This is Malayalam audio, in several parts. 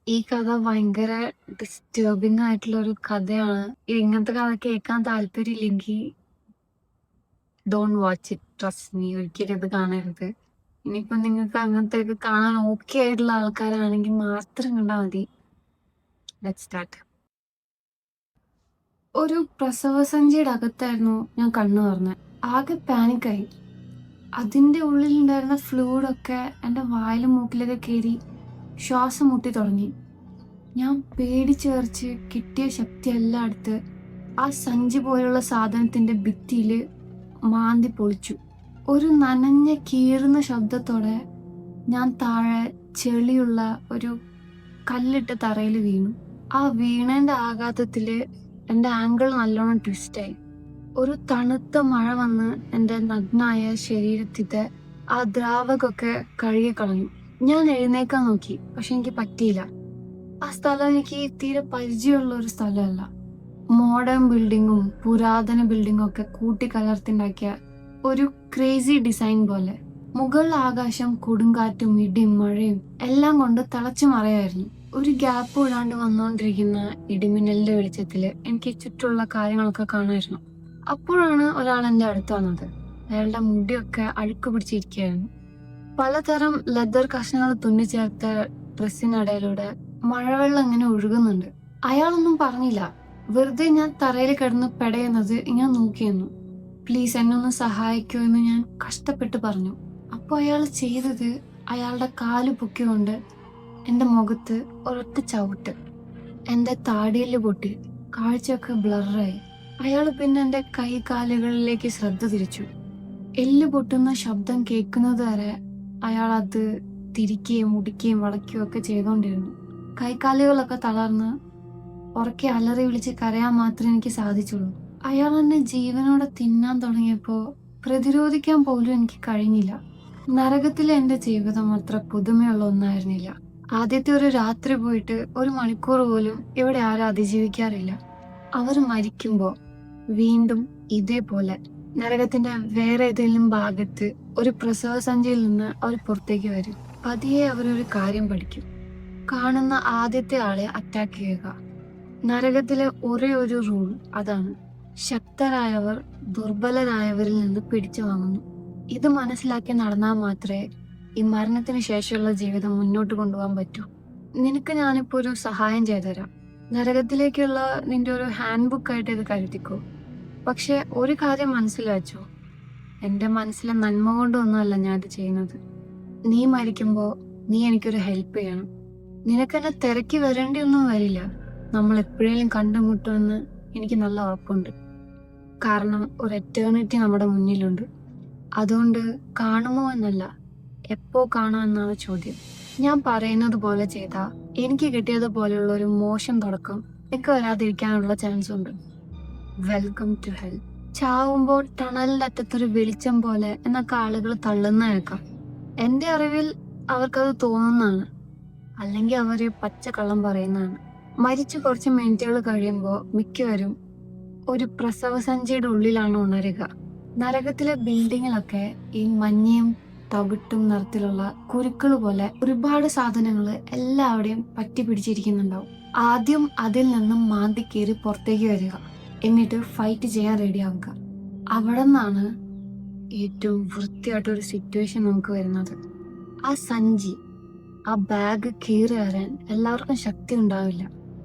ഈ കഥ ഭയങ്കര ഡിസ്റ്റർബിംഗ് ആയിട്ടുള്ള ഒരു കഥയാണ്. ഇങ്ങനത്തെ കഥ കേൾക്കാൻ താല്പര്യമില്ലെങ്കിൽ don't watch it. Trust me, ഒരിക്കലും ഇത് കാണരുത്. ഇനിയിപ്പോ നിങ്ങൾക്ക് അങ്ങനത്തെ ഒക്കെ കാണാൻ ഓക്കെ ആയിട്ടുള്ള ആൾക്കാരാണെങ്കിൽ മാത്രം കണ്ടാൽ മതി. Let's start. ഒരു പ്രസവസഞ്ചിയുടെ അകത്തായിരുന്നു ഞാൻ കണ്ണു തുറന്നത്. ആകെ പാനിക്കായി. അതിന്റെ ഉള്ളിലുണ്ടായിരുന്ന ഫ്ലൂയിഡൊക്കെ എൻ്റെ വായിലും മൂക്കിലൊക്കെ കയറി ശ്വാസം മുട്ടി തുടങ്ങി. ഞാൻ പേടിച്ച് വിറച്ച് കിട്ടിയ ശക്തിയെല്ലാം എടുത്ത് ആ സഞ്ചി പോലുള്ള സാധനത്തിന്റെ ഭിത്തിയില് മാന്തി പൊളിച്ചു. ഒരു നനഞ്ഞ കീറുന്ന ശബ്ദത്തോടെ ഞാൻ താഴെ ചെളിയുള്ള ഒരു കല്ലിട്ട് തറയിൽ വീണു. ആ വീണേന്റെ ആഘാതത്തില് എൻ്റെ ആങ്കിൾ നല്ലോണം ട്വിസ്റ്റായി. ഒരു തണുത്ത മഴ വന്ന് എൻ്റെ നഗ്നായ ശരീരത്തിത്തെ ആ ദ്രാവകമൊക്കെ കഴുകിക്കളഞ്ഞു. ഞാൻ എഴുന്നേക്കാൻ നോക്കി, പക്ഷെ എനിക്ക് പറ്റിയില്ല. ആ സ്ഥലം എനിക്ക് തീരെ പരിചയമുള്ള ഒരു സ്ഥലമല്ല. മോഡേൺ ബിൽഡിങ്ങും പുരാതന ബിൽഡിങ്ങും ഒക്കെ കൂട്ടിക്കലർത്തിണ്ടാക്കിയ ഒരു ക്രേസി ഡിസൈൻ പോലെ. മുകളിൽ ആകാശം കൊടുങ്കാറ്റും ഇടിയും മഴയും എല്ലാം കൊണ്ട് തിളച്ചു മറയായിരുന്നു. ഒരു ഗ്യാപ്പ് ഇടാണ്ട് വന്നുകൊണ്ടിരിക്കുന്ന ഇടിമിന്നലിന്റെ വെളിച്ചത്തില് എനിക്ക് ചുറ്റുള്ള കാര്യങ്ങളൊക്കെ കാണായിരുന്നു. അപ്പോഴാണ് ഒരാൾ എൻ്റെ അടുത്ത് വന്നത്. അയാളുടെ മുടിയൊക്കെ അഴുക്ക് പിടിച്ചിരിക്കുകയായിരുന്നു. പലതരം ലെതർ കഷ്ണങ്ങൾ തുന്നിച്ചേർത്ത ഡ്രസ്സിനിടയിലൂടെ മഴവെള്ളം ഇങ്ങനെ ഒഴുകുന്നുണ്ട്. അയാളൊന്നും പറഞ്ഞില്ല. വെറുതെ ഞാൻ തറയിൽ കിടന്ന് പെടയുന്നത് ഞാൻ നോക്കിയെന്നു. പ്ലീസ് എന്നെ ഒന്ന് സഹായിക്കൂ എന്ന് ഞാൻ കഷ്ടപ്പെട്ട് പറഞ്ഞു. അപ്പോൾ അയാൾ ചെയ്തത്, അയാളുടെ കാല് പൊക്കിക്കൊണ്ട് എൻ്റെ മുഖത്ത് ഒരൊറ്റ ചവിട്ട്. എൻ്റെ താടിയെല്ല് പൊട്ടി, കാഴ്ചയൊക്കെ ബ്ലറായി. അയാൾ പിന്നെ എൻ്റെ കൈ കാലുകളിലേക്ക് ശ്രദ്ധ തിരിച്ചു. എല്ല് പൊട്ടുന്ന ശബ്ദം കേൾക്കുന്നത് വരെ അയാൾ അത് തിരിക്കുകയും മുടിക്കുകയും വളയ്ക്കുകയും ഒക്കെ ചെയ്തുകൊണ്ടിരുന്നു. കൈക്കാലുകളൊക്കെ തളർന്ന് ഉറക്കെ അലറി വിളിച്ച് കരയാൻ മാത്രമേ എനിക്ക് സാധിച്ചുള്ളൂ. അയാൾ എന്നെ ജീവനോടെ തിന്നാൻ തുടങ്ങിയപ്പോൾ പ്രതിരോധിക്കാൻ പോലും എനിക്ക് കഴിഞ്ഞില്ല. നരകത്തിലെ എൻ്റെ ജീവിതം അത്ര പുതുമയുള്ള ഒന്നായിരുന്നില്ല. ആദ്യത്തെ ഒരു രാത്രി പോയിട്ട് 1 മണിക്കൂർ പോലും ഇവിടെ ആരും അതിജീവിക്കാറില്ല. അവർ മരിക്കുമ്പോൾ വീണ്ടും ഇതേപോലെ നരകത്തിന്റെ വേറെ ഏതെങ്കിലും ഭാഗത്ത് ഒരു പ്രസവ സഞ്ചിയിൽ നിന്ന് അവർ പുറത്തേക്ക് വരും. പതിയെ അവരൊരു കാര്യം പഠിക്കും. കാണുന്ന ആദ്യത്തെ ആളെ അറ്റാക്ക് ചെയ്യുക. നരകത്തിലെ ഒരേ ഒരു റൂൾ അതാണ്. ശക്തരായവർ ദുർബലരായവരിൽ നിന്ന് പിടിച്ചു വാങ്ങുന്നു. ഇത് മനസ്സിലാക്കി നടന്നാൽ മാത്രമേ ഈ മരണത്തിന് ശേഷമുള്ള ജീവിതം മുന്നോട്ട് കൊണ്ടുപോകാൻ പറ്റൂ. നിനക്ക് ഞാനിപ്പോ ഒരു സഹായം ചെയ്തുതരാം. നരകത്തിലേക്കുള്ള നിന്റെ ഒരു ഹാൻഡ് ബുക്ക് ആയിട്ട് ഇത് കരുതിക്കോ. പക്ഷെ ഒരു കാര്യം മനസ്സിൽ വെച്ചോ, എൻ്റെ മനസ്സിലെ നന്മ കൊണ്ടൊന്നുമല്ല ഞാൻ ഇത് ചെയ്യുന്നത്. നീ മരിക്കുമ്പോൾ നീ എനിക്കൊരു ഹെൽപ്പ് ചെയ്യണം. നിനക്കെന്നെ തിരക്കി വരേണ്ടിയൊന്നും വരില്ല. നമ്മൾ എപ്പോഴേലും കണ്ടുമുട്ടുമെന്ന് എനിക്ക് നല്ല ഉറപ്പുണ്ട്. കാരണം ഒരു എറ്റേണിറ്റി നമ്മുടെ മുന്നിലുണ്ട്. അതുകൊണ്ട് കാണുമോ എന്നല്ല, എപ്പോ കാണാമെന്നാണ് ചോദ്യം. ഞാൻ പറയുന്നത് പോലെ ചെയ്താൽ എനിക്ക് കിട്ടിയതുപോലെയുള്ള ഒരു മോശം തുടക്കം എനിക്ക് വരാതിരിക്കാനുള്ള ചാൻസ് ഉണ്ട്. Welcome to hell. ചാവുമ്പോൾ ടണലിന്റെ അറ്റത്തൊരു വെളിച്ചം പോലെ എന്നൊക്കെ ആളുകൾ തള്ളുന്ന കേൾക്കാം. എൻ്റെ അറിവിൽ അവർക്കത് തോന്നുന്നതാണ്, അല്ലെങ്കിൽ അവര് പച്ചക്കള്ളം പറയുന്നതാണ്. മരിച്ചു കുറച്ച് മിനിറ്റുകൾ കഴിയുമ്പോൾ മിക്കവരും ഒരു പ്രസവ സഞ്ചിയുടെ ഉള്ളിലാണ് ഉണരുക. നരകത്തിലെ ബിൽഡിങ്ങിലൊക്കെ ഈ മഞ്ഞയും തവിട്ടും നിറത്തിലുള്ള കുരുക്കൾ പോലെ ഒരുപാട് സാധനങ്ങൾ എല്ലാവിടെയും പറ്റി പിടിച്ചിരിക്കുന്നുണ്ടാവും. ആദ്യം അതിൽ നിന്നും മാന്തി കയറി പുറത്തേക്ക് വരിക, എന്നിട്ട് ഫൈറ്റ് ചെയ്യാൻ റെഡിയാവുക. അവിടെ നിന്നാണ് ഏറ്റവും വൃത്തിയായിട്ടൊരു സിറ്റുവേഷൻ നമുക്ക് വരുന്നത്. ആ സഞ്ചി, ആ ബാഗ് കീറി വരാൻ എല്ലാവർക്കും ശക്തി ഉണ്ടാവില്ല.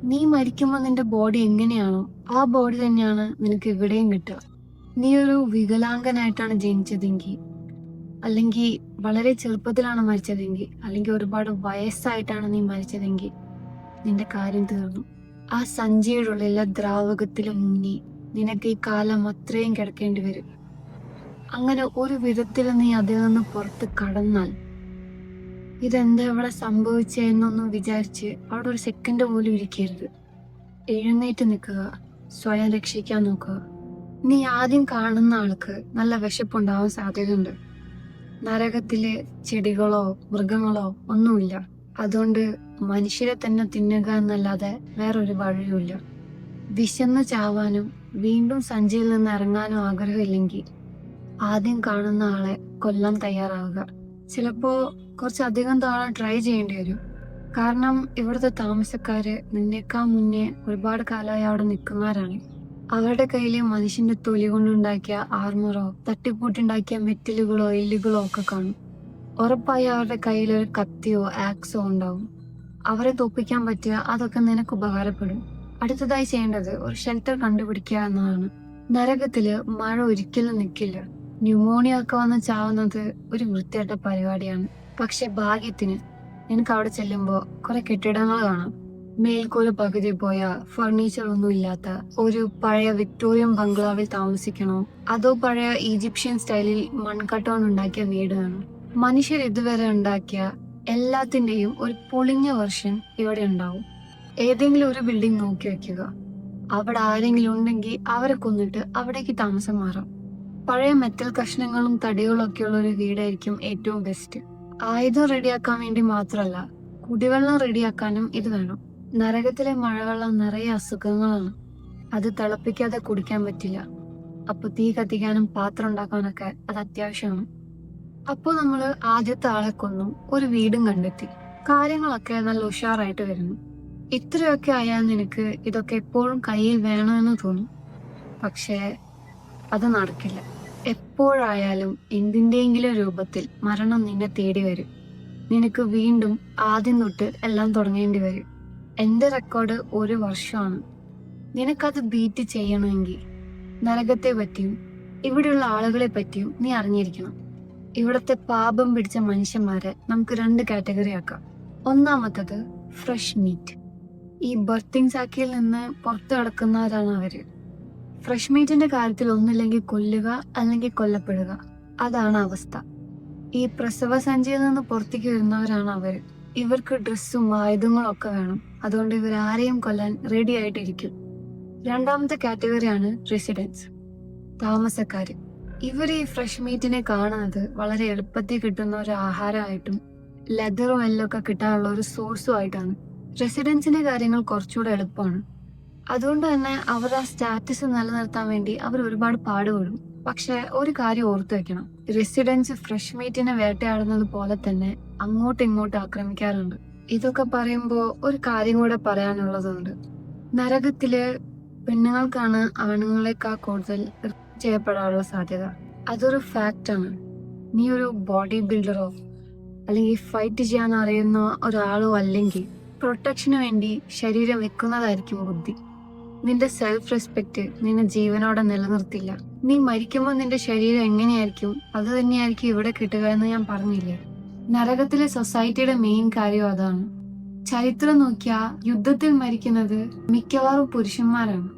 നീ മരിക്കുമ്പോൾ നിന്റെ ബോഡി എങ്ങനെയാണോ ആ ബോഡി തന്നെയാണ് നിനക്ക് ഇവിടെയും കിട്ടുക. നീ ഒരു വികലാംഗനായിട്ടാണ് ജനിച്ചതെങ്കിൽ, അല്ലെങ്കിൽ വളരെ ചെറുപ്പത്തിലാണ് മരിച്ചതെങ്കിൽ, അല്ലെങ്കിൽ ഒരുപാട് വയസ്സായിട്ടാണ് നീ മരിച്ചതെങ്കിൽ നിന്റെ കാര്യം തീർന്നു. ആ സഞ്ചിയുടെ ഉള്ളിലെ ദ്രാവകത്തിൽ മുങ്ങി നിനക്ക് ഈ കാലം അത്രയും കിടക്കേണ്ടി വരും. അങ്ങനെ ഒരു വിധത്തിൽ നീ അതിൽ നിന്ന് പുറത്ത് കടന്നാൽ ഇതെന്താ ഇവിടെ സംഭവിച്ചെന്നൊന്നും വിചാരിച്ച് അവിടെ ഒരു സെക്കൻഡ് പോലും ഇരിക്കരുത്. എഴുന്നേറ്റ് നിൽക്കുക, സ്വയം രക്ഷിക്കാൻ നോക്കുക. നീ ആദ്യം കാണുന്ന ആൾക്ക് നല്ല വിശപ്പുണ്ടാവാൻ സാധ്യതയുണ്ട്. നരകത്തിലെ ചെടികളോ മൃഗങ്ങളോ ഒന്നുമില്ല. അതുകൊണ്ട് മനുഷ്യരെ തന്നെ തിന്നുക എന്നല്ലാതെ വേറൊരു വഴിയുമില്ല. വിശന്ന് ചാവാനും വീണ്ടും സഞ്ചിയിൽ നിന്ന് ഇറങ്ങാനും ആഗ്രഹമില്ലെങ്കിൽ ആദ്യം കാണുന്ന ആളെ കൊല്ലാൻ തയ്യാറാവുക. ചിലപ്പോ കുറച്ചധികം തവണ ട്രൈ ചെയ്യേണ്ടി വരും. കാരണം ഇവിടുത്തെ താമസക്കാര് നിന്നേക്കാൾ മുന്നേ ഒരുപാട് കാലമായി അവിടെ നിൽക്കുന്നവരാണ്. അവരുടെ കയ്യിൽ മനുഷ്യന്റെ തൊലി കൊണ്ടുണ്ടാക്കിയ ആർമറോ തട്ടിക്കൂട്ടുണ്ടാക്കിയ മെറ്റലുകളോ എല്ലുകളോ ഒക്കെ കാണും. ഉറപ്പായി അവരുടെ കയ്യിൽ ഒരു കത്തിയോ ആക്സോ ഉണ്ടാവും. അവരെ തോപ്പിക്കാൻ പറ്റിയ അതൊക്കെ നിനക്ക് ഉപകാരപ്പെടും. അടുത്തതായി ചെയ്യേണ്ടത് ഒരു ഷെൽട്ടർ കണ്ടുപിടിക്കുക എന്നതാണ്. നരകത്തില് മഴ ഒരിക്കലും നിൽക്കില്ല. ന്യൂമോണിയ ഒക്കെ വന്ന് ചാവുന്നത് ഒരു വൃത്തികെട്ട പരിപാടിയാണ്. പക്ഷെ ഭാഗ്യത്തിന് നിനക്ക് അവിടെ ചെല്ലുമ്പോ കുറെ കെട്ടിടങ്ങൾ കാണാം. മേൽക്കൂര പകുതി പോയ ഫർണിച്ചർ ഒന്നും ഇല്ലാത്ത ഒരു പഴയ വിക്ടോറിയൻ ബംഗ്ലാവിൽ താമസിക്കണോ അതോ പഴയ ഈജിപ്ഷ്യൻ സ്റ്റൈലിൽ മൺകട്ട കൊണ്ടുണ്ടാക്കിയ വീട് വേണോ? മനുഷ്യർ ഇതുവരെ ഉണ്ടാക്കിയ എല്ലാത്തിന്റെയും ഒരു പൊളിഞ്ഞ വെർഷൻ ഇവിടെ ഉണ്ടാവും. ഏതെങ്കിലും ഒരു ബിൽഡിംഗ് നോക്കി വെക്കുക. അവിടെ ആരെങ്കിലും ഉണ്ടെങ്കിൽ അവരെ കൊന്നിട്ട് അവിടേക്ക് താമസം മാറാം. പഴയ മെറ്റൽ കഷ്ണങ്ങളും തടികളും ഒക്കെയുള്ള ഒരു വീടായിരിക്കും ഏറ്റവും ബെസ്റ്റ്. ആയുധം റെഡിയാക്കാൻ വേണ്ടി മാത്രമല്ല, കുടിവെള്ളം റെഡിയാക്കാനും ഇത് വേണം. നരകത്തിലെ മഴവെള്ളം നിറയെ അസുഖങ്ങളാണ്. അത് തിളപ്പിക്കാതെ കുടിക്കാൻ പറ്റില്ല. അപ്പൊ തീ കത്തിക്കാനും പാത്രം ഉണ്ടാക്കാനൊക്കെ അത് അത്യാവശ്യമാണ്. അപ്പൊ നമ്മള് ആദ്യത്തെ ആളെ കൊന്നു, ഒരു വീടും കണ്ടെത്തി. കാര്യങ്ങളൊക്കെ നല്ല ഉഷാറായിട്ട് വരുന്നു. ഇത്രയൊക്കെ ആയാൽ നിനക്ക് ഇതൊക്കെ എപ്പോഴും കയ്യിൽ വേണമെന്ന് തോന്നും. പക്ഷേ അത് നടക്കില്ല. എപ്പോഴായാലും എന്തിന്റെയെങ്കിലും രൂപത്തിൽ മരണം നിന്നെ തേടി വരും. നിനക്ക് വീണ്ടും ആദ്യം തൊട്ട് എല്ലാം തുടങ്ങേണ്ടി വരും. എന്റെ റെക്കോർഡ് 1 വർഷമാണ്. നിനക്കത് ബീറ്റ് ചെയ്യണമെങ്കിൽ നരകത്തെ പറ്റിയും ഇവിടെയുള്ള ആളുകളെ പറ്റിയും നീ അറിഞ്ഞിരിക്കണം. ഇവിടത്തെ പാപം പിടിച്ച മനുഷ്യന്മാരെ നമുക്ക് 2 കാറ്റഗറി ആക്കാം. ഒന്നാമത്തത് ഫ്രഷ് മീറ്റ്. ഈ ബർത്തിങ് സാക്കിയിൽ നിന്ന് പുറത്തു കിടക്കുന്നവരാണ് അവര്. ഫ്രഷ് മീറ്റിന്റെ കാര്യത്തിൽ ഒന്നില്ലെങ്കിൽ കൊല്ലുക അല്ലെങ്കിൽ കൊല്ലപ്പെടുക, അതാണ് അവസ്ഥ. ഈ പ്രസവ സഞ്ചിയിൽ നിന്ന് പുറത്തേക്ക് വരുന്നവരാണ് അവര്. ഇവർക്ക് ഡ്രസ്സും ആയുധങ്ങളും ഒക്കെ വേണം. അതുകൊണ്ട് ഇവർ ആരെയും കൊല്ലാൻ റെഡി ആയിട്ടിരിക്കും. രണ്ടാമത്തെ കാറ്റഗറിയാണ് റെസിഡൻസ്, താമസക്കാര്. ഇവർ ഈ ഫ്രഷ് മീറ്റിനെ കാണുന്നത് വളരെ എളുപ്പത്തിൽ കിട്ടുന്ന ഒരു ആഹാരമായിട്ടും ലെതറും എല്ലാം ഒക്കെ കിട്ടാനുള്ള ഒരു സോഴ്സും ആയിട്ടാണ്. റെസിഡൻസിന്റെ കാര്യങ്ങൾ കുറച്ചുകൂടെ എളുപ്പമാണ്. അതുകൊണ്ട് തന്നെ അവർ ആ സ്റ്റാറ്റസ് നിലനിർത്താൻ വേണ്ടി അവർ ഒരുപാട് പാടുപെടും. പക്ഷെ ഒരു കാര്യം ഓർത്തു വെക്കണം, റെസിഡൻസ് ഫ്രഷ് മീറ്റിനെ വേട്ടയാടുന്നത് പോലെ തന്നെ അങ്ങോട്ടും ഇങ്ങോട്ടും ആക്രമിക്കാറുണ്ട്. ഇതൊക്കെ പറയുമ്പോൾ ഒരു കാര്യം കൂടെ പറയാനുള്ളതുണ്ട്. നരകത്തില് പെണ്ണുങ്ങൾക്കാണ് ആണുങ്ങളെക്കാൾ കൂടുതൽ ചെയ്യപ്പെടാനുള്ള സാധ്യത. അതൊരു ഫാക്റ്റ് ആണ്. നീ ഒരു ബോഡി ബിൽഡറോ അല്ലെങ്കിൽ ഫൈറ്റ് ചെയ്യാൻ അറിയുന്ന ഒരാളോ അല്ലെങ്കിൽ പ്രൊട്ടക്ഷന് വേണ്ടി ശരീരം വെക്കുന്നതായിരിക്കും ബുദ്ധി. നിന്റെ സെൽഫ് റെസ്പെക്ട് നിന്നെ ജീവനോടെ നിലനിർത്തില്ല. നീ മരിക്കുമ്പോൾ നിന്റെ ശരീരം എങ്ങനെയായിരിക്കും അത് തന്നെയായിരിക്കും ഇവിടെ കിട്ടുക എന്ന് ഞാൻ പറഞ്ഞില്ലേ. നരകത്തിലെ സൊസൈറ്റിയുടെ മെയിൻ കാര്യം അതാണ്. ചരിത്രം നോക്കിയാൽ യുദ്ധത്തിൽ മരിക്കുന്നത് മിക്കവാറും പുരുഷന്മാരാണ്.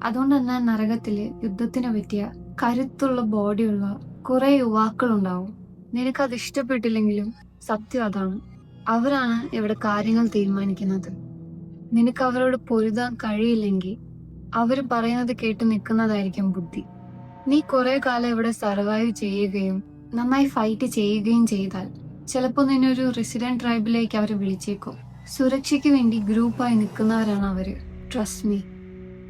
അതുകൊണ്ട് തന്നെ നരകത്തില് യുദ്ധത്തിനെ പറ്റിയ കരുത്തുള്ള ബോഡിയുള്ള കുറെ യുവാക്കളുണ്ടാവും. നിനക്കത് ഇഷ്ടപ്പെട്ടില്ലെങ്കിലും സത്യം അതാണ്. അവരാണ് ഇവിടെ കാര്യങ്ങൾ തീരുമാനിക്കുന്നത്. നിനക്ക് അവരോട് പൊരുതാൻ കഴിയില്ലെങ്കിൽ അവർ പറയുന്നത് കേട്ട് നിൽക്കുന്നതായിരിക്കും ബുദ്ധി. നീ കുറെ കാലം ഇവിടെ സർവൈവ് ചെയ്യുകയും നന്നായി ഫൈറ്റ് ചെയ്യുകയും ചെയ്താൽ ചിലപ്പോൾ നിന്നെ ഒരു റെസിഡന്റ് ട്രൈബിലേക്ക് അവർ വിളിച്ചേക്കും. സുരക്ഷയ്ക്ക് വേണ്ടി ഗ്രൂപ്പായി നിൽക്കുന്നവരാണ് അവര്. ട്രസ്റ്റ് മീ,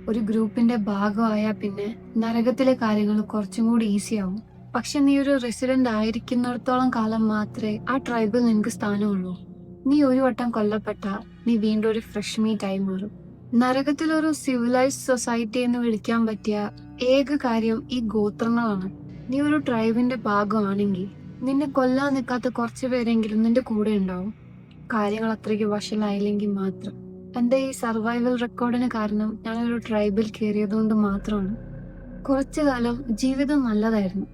ഒരു ഗ്രൂപ്പിന്റെ ഭാഗമായാൽ പിന്നെ നരകത്തിലെ കാര്യങ്ങൾ കുറച്ചും കൂടി ഈസി ആവും. പക്ഷെ നീ ഒരു റെസിഡന്റ് ആയിരിക്കുന്നിടത്തോളം കാലം മാത്രമേ ആ ട്രൈബിൽ നിനക്ക് സ്ഥാനമുള്ളൂ. നീ ഒരു വട്ടം കൊല്ലപ്പെട്ടാൽ നീ വീണ്ടും ഒരു ഫ്രഷ് മീറ്റ് ആയി മാറും. നരകത്തിൽ ഒരു സിവിലൈസ്ഡ് സൊസൈറ്റി എന്ന് വിളിക്കാൻ പറ്റിയ ഏക കാര്യം ഈ ഗോത്രങ്ങളാണ്. നീ ഒരു ട്രൈബിന്റെ ഭാഗമാണെങ്കിൽ നിന്നെ കൊല്ലാൻ നിൽക്കാത്ത കുറച്ചു പേരെങ്കിലും നിന്റെ കൂടെ ഉണ്ടാവും. കാര്യങ്ങൾ അത്രയ്ക്ക് വഷളായില്ലെങ്കിൽ മാത്രം. എന്റെ ഈ സർവൈവൽ റെക്കോർഡിന് കാരണം ഞാനൊരു ട്രൈബിൽ കയറിയതുകൊണ്ട് മാത്രമാണ്. കുറച്ചു കാലം ജീവിതം നല്ലതായിരുന്നു.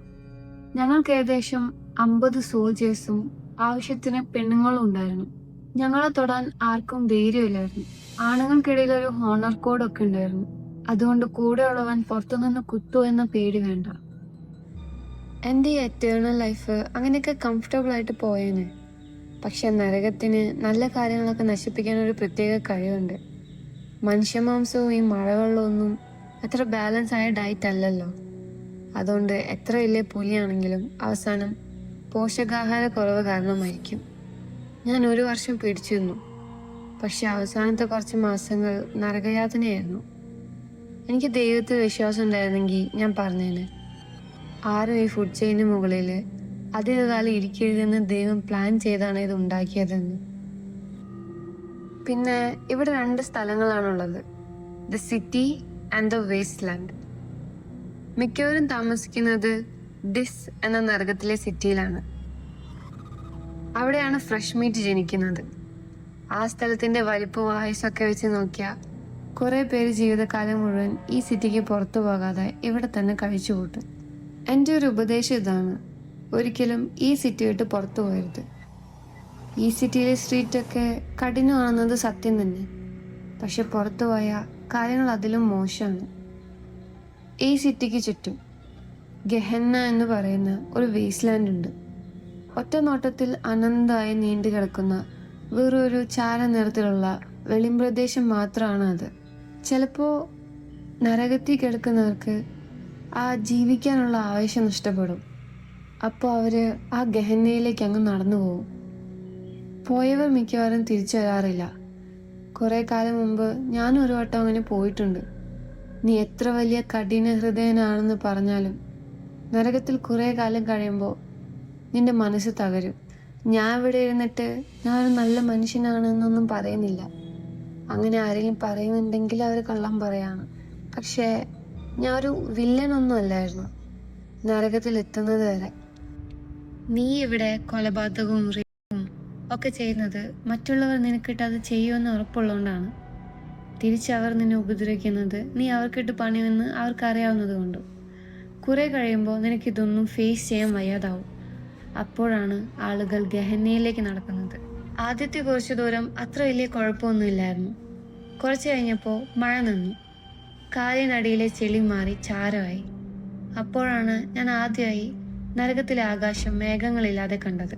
ഞങ്ങൾക്ക് ഏകദേശം 50 സോൾജേഴ്സും ആവശ്യത്തിന് പെണ്ണുങ്ങളും ഉണ്ടായിരുന്നു. ഞങ്ങളെ തൊടാൻ ആർക്കും ധൈര്യമില്ലായിരുന്നു. ആണുങ്ങൾക്കിടയിൽ ഒരു ഹോണർ കോഡ് ഒക്കെ ഉണ്ടായിരുന്നു. അതുകൊണ്ട് കൂടെയുള്ളവൻ പുറത്തുനിന്ന് കുത്തു എന്ന പേടി വേണ്ട. എൻ്റെ ഈ എറ്റേണൽ ലൈഫ് അങ്ങനെയൊക്കെ കംഫർട്ടബിൾ ആയിട്ട് പോയേനെ. പക്ഷെ നരകത്തിന് നല്ല കാര്യങ്ങളൊക്കെ നശിപ്പിക്കാൻ ഒരു പ്രത്യേക കഴിവുണ്ട്. മനുഷ്യമാംസവും ഈ മഴവെള്ളമൊന്നും അത്ര ബാലൻസ് ആയ ഡയറ്റ് അല്ലല്ലോ. അതുകൊണ്ട് എത്ര വലിയ പുലിയാണെങ്കിലും അവസാനം പോഷകാഹാര കുറവ് കാരണമായിരിക്കും. ഞാൻ 1 വർഷം പിടിച്ചു നിന്നു. പക്ഷെ അവസാനത്തെ കുറച്ച് മാസങ്ങൾ നരകയാതനയായിരുന്നു. എനിക്ക് ദൈവത്തിൽ വിശ്വാസം ഉണ്ടായിരുന്നെങ്കിൽ ഞാൻ പറഞ്ഞേനെ, ആരും ഈ ഫുഡ് ചെയിന് മുകളിൽ അധികകാലം ഇരിക്കരുതെന്ന് ദൈവം പ്ലാൻ ചെയ്താണ് ഇത് ഉണ്ടാക്കിയതെന്ന്. പിന്നെ ഇവിടെ 2 സ്ഥലങ്ങളാണുള്ളത്, the city and the waste land. മിക്കവരും താമസിക്കുന്നത് ഡിസ് എന്ന നരകത്തിലെ സിറ്റിയിലാണ്. അവിടെയാണ് ഫ്രഷ് മീറ്റ് ജനിക്കുന്നത്. ആ സ്ഥലത്തിന്റെ വലിപ്പവും ആയുസൊക്കെ വെച്ച് നോക്കിയാൽ കുറെ പേര് ജീവിതകാലം മുഴുവൻ ഈ സിറ്റിക്ക് പുറത്തു പോകാതെ ഇവിടെ തന്നെ കഴിച്ചു കൂട്ടും. എൻ്റെ ഒരു ഉപദേശം ഇതാണ്: ഒരിക്കലും ഈ സിറ്റി വിട്ട് പുറത്തു പോകരുത്. ഈ സിറ്റിയിലെ സ്ട്രീറ്റൊക്കെ കഠിനമാണെന്നത് സത്യം തന്നെ, പക്ഷെ പുറത്തു പോയാൽ കാര്യങ്ങൾ അതിലും മോശമാണ്. ഈ സിറ്റിക്ക് ചുറ്റും ഗെഹന്ന എന്ന് പറയുന്ന ഒരു വേസ്റ്റ് ലാൻഡ് ഉണ്ട്. ഒറ്റ നോട്ടത്തിൽ അനന്തമായി നീണ്ടു കിടക്കുന്ന വേറൊരു ചാര നിറത്തിലുള്ള വെളിമ്പ്രദേശം മാത്രമാണ് അത്. ചിലപ്പോൾ നരകത്തിൽ കിടക്കുന്നവർക്ക് ആ ജീവിക്കാനുള്ള ആവശ്യം നഷ്ടപ്പെടും. അപ്പോൾ അവർ ആ ഗഹന്നയിലേക്ക് അങ്ങ് നടന്നു പോകും. പോയവർ മിക്കവാറും തിരിച്ചു വരാറില്ല. കുറേ കാലം മുമ്പ് ഞാനും ഒരു വട്ടം അങ്ങനെ പോയിട്ടുണ്ട്. നീ എത്ര വലിയ കഠിന ഹൃദയനാണെന്ന് പറഞ്ഞാലും നരകത്തിൽ കുറേ കാലം കഴിയുമ്പോൾ നിന്റെ മനസ്സ് തകരും. ഞാൻ ഇവിടെ ഇരുന്നിട്ട് ഞാനൊരു നല്ല മനുഷ്യനാണെന്നൊന്നും പറയുന്നില്ല. അങ്ങനെ ആരെങ്കിലും പറയുന്നുണ്ടെങ്കിൽ അവർ കള്ളം പറയാണ്. പക്ഷേ ഞാൻ ഒരു വില്ലനൊന്നും അല്ലായിരുന്നു നരകത്തിൽ എത്തുന്നത് വരെ. നീ ഇവിടെ കൊലപാതകവും റേപ്പും ഒക്കെ ചെയ്യുന്നത് മറ്റുള്ളവർ നിനക്കിട്ട് അത് ചെയ്യുമെന്ന് ഉറപ്പുള്ളതുകൊണ്ടാണ്. തിരിച്ചവർ നിന്നെ ഉപദ്രവിക്കുന്നത് നീ അവർക്കിട്ട് പണിയുമെന്ന് അവർക്കറിയാവുന്നത് കൊണ്ടും. കുറെ കഴിയുമ്പോൾ നിനക്കിതൊന്നും ഫേസ് ചെയ്യാൻ വയ്യാതാവും. അപ്പോഴാണ് ആളുകൾ ഗഹന്നയിലേക്ക് നടക്കുന്നത്. ആദ്യത്തെ കുറച്ചു ദൂരം അത്ര വലിയ കുഴപ്പമൊന്നുമില്ലായിരുന്നു. കുറച്ച് കഴിഞ്ഞപ്പോൾ മഴ നിന്നു. കാലിനടിയിലെ ചെളി മാറി ചാരമായി. അപ്പോഴാണ് ഞാൻ ആദ്യമായി നരകത്തിലെ ആകാശം മേഘങ്ങളില്ലാതെ കണ്ടത്.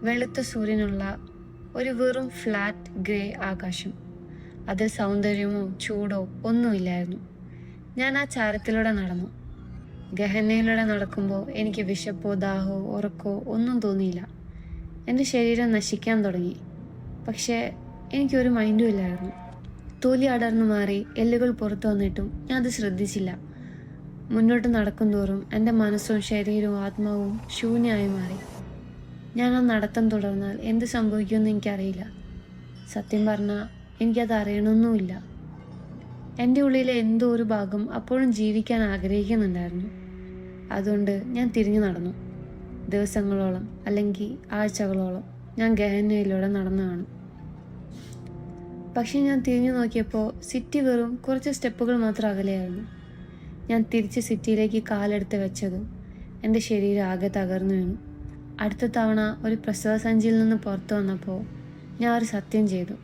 വെളുത്ത സൂര്യനുള്ള ഒരു വെറും ഫ്ലാറ്റ് ഗ്രേ ആകാശം. അതിൽ സൗന്ദര്യമോ ചൂടോ ഒന്നുമില്ലായിരുന്നു. ഞാൻ ആ ചാരത്തിലൂടെ നടന്നു. ഗഹന്നയിലൂടെ നടക്കുമ്പോൾ എനിക്ക് വിശപ്പോ ദാഹമോ ഉറക്കോ ഒന്നും തോന്നിയില്ല. എൻ്റെ ശരീരം നശിക്കാൻ തുടങ്ങി. പക്ഷേ എനിക്കൊരു മൈൻഡും ഇല്ലായിരുന്നു. തൊലി അടർന്നു മാറി എല്ലുകൾ പുറത്തു വന്നിട്ടും ഞാൻ അത് ശ്രദ്ധിച്ചില്ല. മുന്നോട്ട് നടക്കും തോറും എൻ്റെ മനസ്സും ശരീരവും ആത്മാവും ശൂന്യമായി മാറി. ഞാൻ ആ നടത്തം തുടർന്നാൽ എന്ത് സംഭവിക്കുമെന്ന് എനിക്കറിയില്ല. സത്യം പറഞ്ഞാൽ എനിക്കത് അറിയണമെന്നുമില്ല. എൻ്റെ ഉള്ളിലെ എന്തോ ഒരു ഭാഗം അപ്പോഴും ജീവിക്കാൻ ആഗ്രഹിക്കുന്നുണ്ടായിരുന്നു. അതുകൊണ്ട് ഞാൻ തിരിഞ്ഞു നടന്നു. ദിവസങ്ങളോളം അല്ലെങ്കിൽ ആഴ്ചകളോളം ഞാൻ ഗഹന്നയിലൂടെ നടന്നു കാണും. പക്ഷെ ഞാൻ തിരിഞ്ഞു നോക്കിയപ്പോൾ സിറ്റി വെറും കുറച്ച് സ്റ്റെപ്പുകൾ മാത്രം അകലെയായിരുന്നു. ഞാൻ തിരിച്ച് സിറ്റിയിലേക്ക് കാലെടുത്ത് വെച്ചതും എൻ്റെ ശരീരം ആകെ തകർന്നു വീണു. അടുത്ത തവണ ഒരു പ്രസവ സഞ്ചിയിൽ നിന്ന് പുറത്തു വന്നപ്പോൾ ഞാൻ ഒരു സത്യം ചെയ്തു: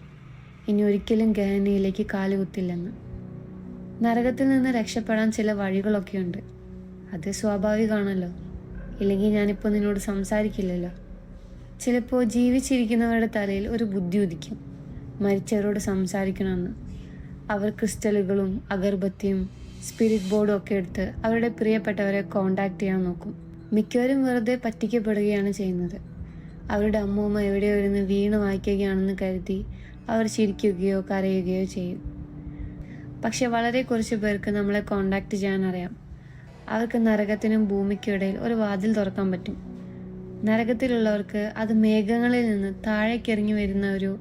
ഇനി ഒരിക്കലും ഗഹന്നയിലേക്ക് കാലുകുത്തില്ലെന്ന്. നരകത്തിൽ നിന്ന് രക്ഷപ്പെടാൻ ചില വഴികളൊക്കെയുണ്ട്. അത് സ്വാഭാവികമാണല്ലോ, ഇല്ലെങ്കിൽ ഞാനിപ്പോൾ നിന്നോട് സംസാരിക്കില്ലല്ലോ. ചിലപ്പോൾ ജീവിച്ചിരിക്കുന്നവരുടെ തലയിൽ ഒരു ബുദ്ധി ഉദിക്കും, മരിച്ചവരോട് സംസാരിക്കണമെന്ന്. അവർ ക്രിസ്റ്റലുകളും അഗർബത്തിയും സ്പിരിറ്റ് ബോർഡും ഒക്കെ എടുത്ത് അവരുടെ പ്രിയപ്പെട്ടവരെ കോണ്ടാക്ട് ചെയ്യാൻ നോക്കും. മിക്കവരും വെറുതെ പറ്റിക്കപ്പെടുകയാണ് ചെയ്യുന്നത്. അവരുടെ അമ്മൂമ്മ എവിടെയോ ഇരുന്ന് വീണ് വായിക്കുകയാണെന്ന് കരുതി അവർ ചിരിക്കുകയോ കരയുകയോ ചെയ്യും. പക്ഷെ വളരെ കുറച്ച് പേർക്ക് നമ്മളെ കോണ്ടാക്ട് ചെയ്യാൻ അറിയാം. അവർക്ക് നരകത്തിനും ഭൂമിക്കും ഇടയിൽ ഒരു വാതിൽ തുറക്കാൻ പറ്റും. നരകത്തിലുള്ളവർക്ക് അത് മേഘങ്ങളിൽ നിന്ന് താഴേക്കിറങ്ങി വരുന്ന ഒരു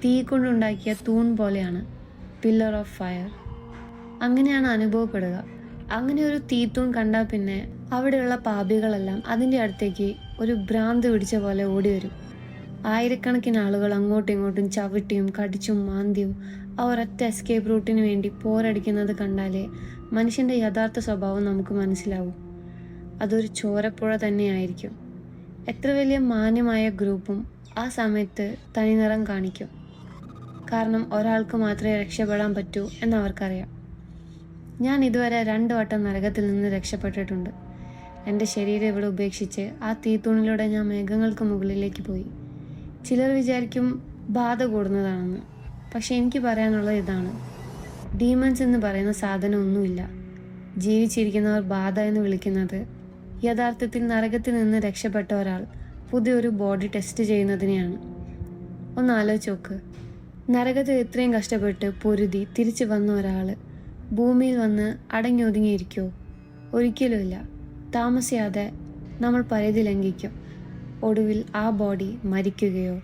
തീ കൊണ്ടുണ്ടാക്കിയ തൂൺ പോലെയാണ്, പില്ലർ ഓഫ് ഫയർ. അങ്ങനെയാണ് അനുഭവപ്പെടുക. അങ്ങനെ ഒരു തീത്തൂൺ കണ്ടാൽ പിന്നെ അവിടെയുള്ള പാപികളെല്ലാം അതിൻ്റെ അടുത്തേക്ക് ഒരു ഭ്രാന്ത് പിടിച്ച പോലെ ഓടി വരും. ആയിരക്കണക്കിന് ആളുകൾ അങ്ങോട്ടും ഇങ്ങോട്ടും ചവിട്ടിയും കടിച്ചും മാന്തിയും ആ ഒരൊറ്റ എസ്കേപ്പ് റൂട്ടിന് വേണ്ടി പോരടിക്കുന്നത് കണ്ടാലേ മനുഷ്യൻ്റെ യഥാർത്ഥ സ്വഭാവം നമുക്ക് മനസ്സിലാവും. അതൊരു ചോരപ്പുഴ തന്നെയായിരിക്കും. എത്ര വലിയ മാന്യമായ ഗ്രൂപ്പും ആ സമയത്ത് തനിനിറം കാണിക്കും. കാരണം ഒരാൾക്ക് മാത്രമേ രക്ഷപ്പെടാൻ പറ്റൂ എന്നവർക്കറിയാം. ഞാൻ ഇതുവരെ 2 വട്ടം നരകത്തിൽ നിന്ന് രക്ഷപ്പെട്ടിട്ടുണ്ട്. എൻ്റെ ശരീരം ഇവിടെ ഉപേക്ഷിച്ച് ആ തീത്തൂണിലൂടെ ഞാൻ മേഘങ്ങൾക്ക് മുകളിലേക്ക് പോയി. ചിലർ വിചാരിക്കും ബാധ കൂടുന്നതാണെന്ന്. പക്ഷെ എനിക്ക് പറയാനുള്ളത് ഇതാണ്: ഡീമൺസ് എന്ന് പറയുന്ന സാധനം ഒന്നുമില്ല. ജീവിച്ചിരിക്കുന്നവർ ബാധ എന്ന് വിളിക്കുന്നത് യഥാർത്ഥത്തിൽ നരകത്തിൽ നിന്ന് രക്ഷപ്പെട്ട ഒരാൾ പുതിയൊരു ബോഡി ടെസ്റ്റ് ചെയ്യുന്നതിനെയാണ്. ഒന്ന് ആലോചിച്ച് നോക്ക്. നരകത്തിൽ ഇത്രയും കഷ്ടപ്പെട്ട് പൊരുതി തിരിച്ചു വന്ന ഒരാൾ ഭൂമിയിൽ വന്ന് അടങ്ങി ഒതുങ്ങിയിരിക്കുമോ? ഒരിക്കലുമില്ല. താമസിയാതെ നമ്മൾ പരിധി ലംഘിക്കും. ഒടുവിൽ ആ ബോഡി മരിക്കുകയോ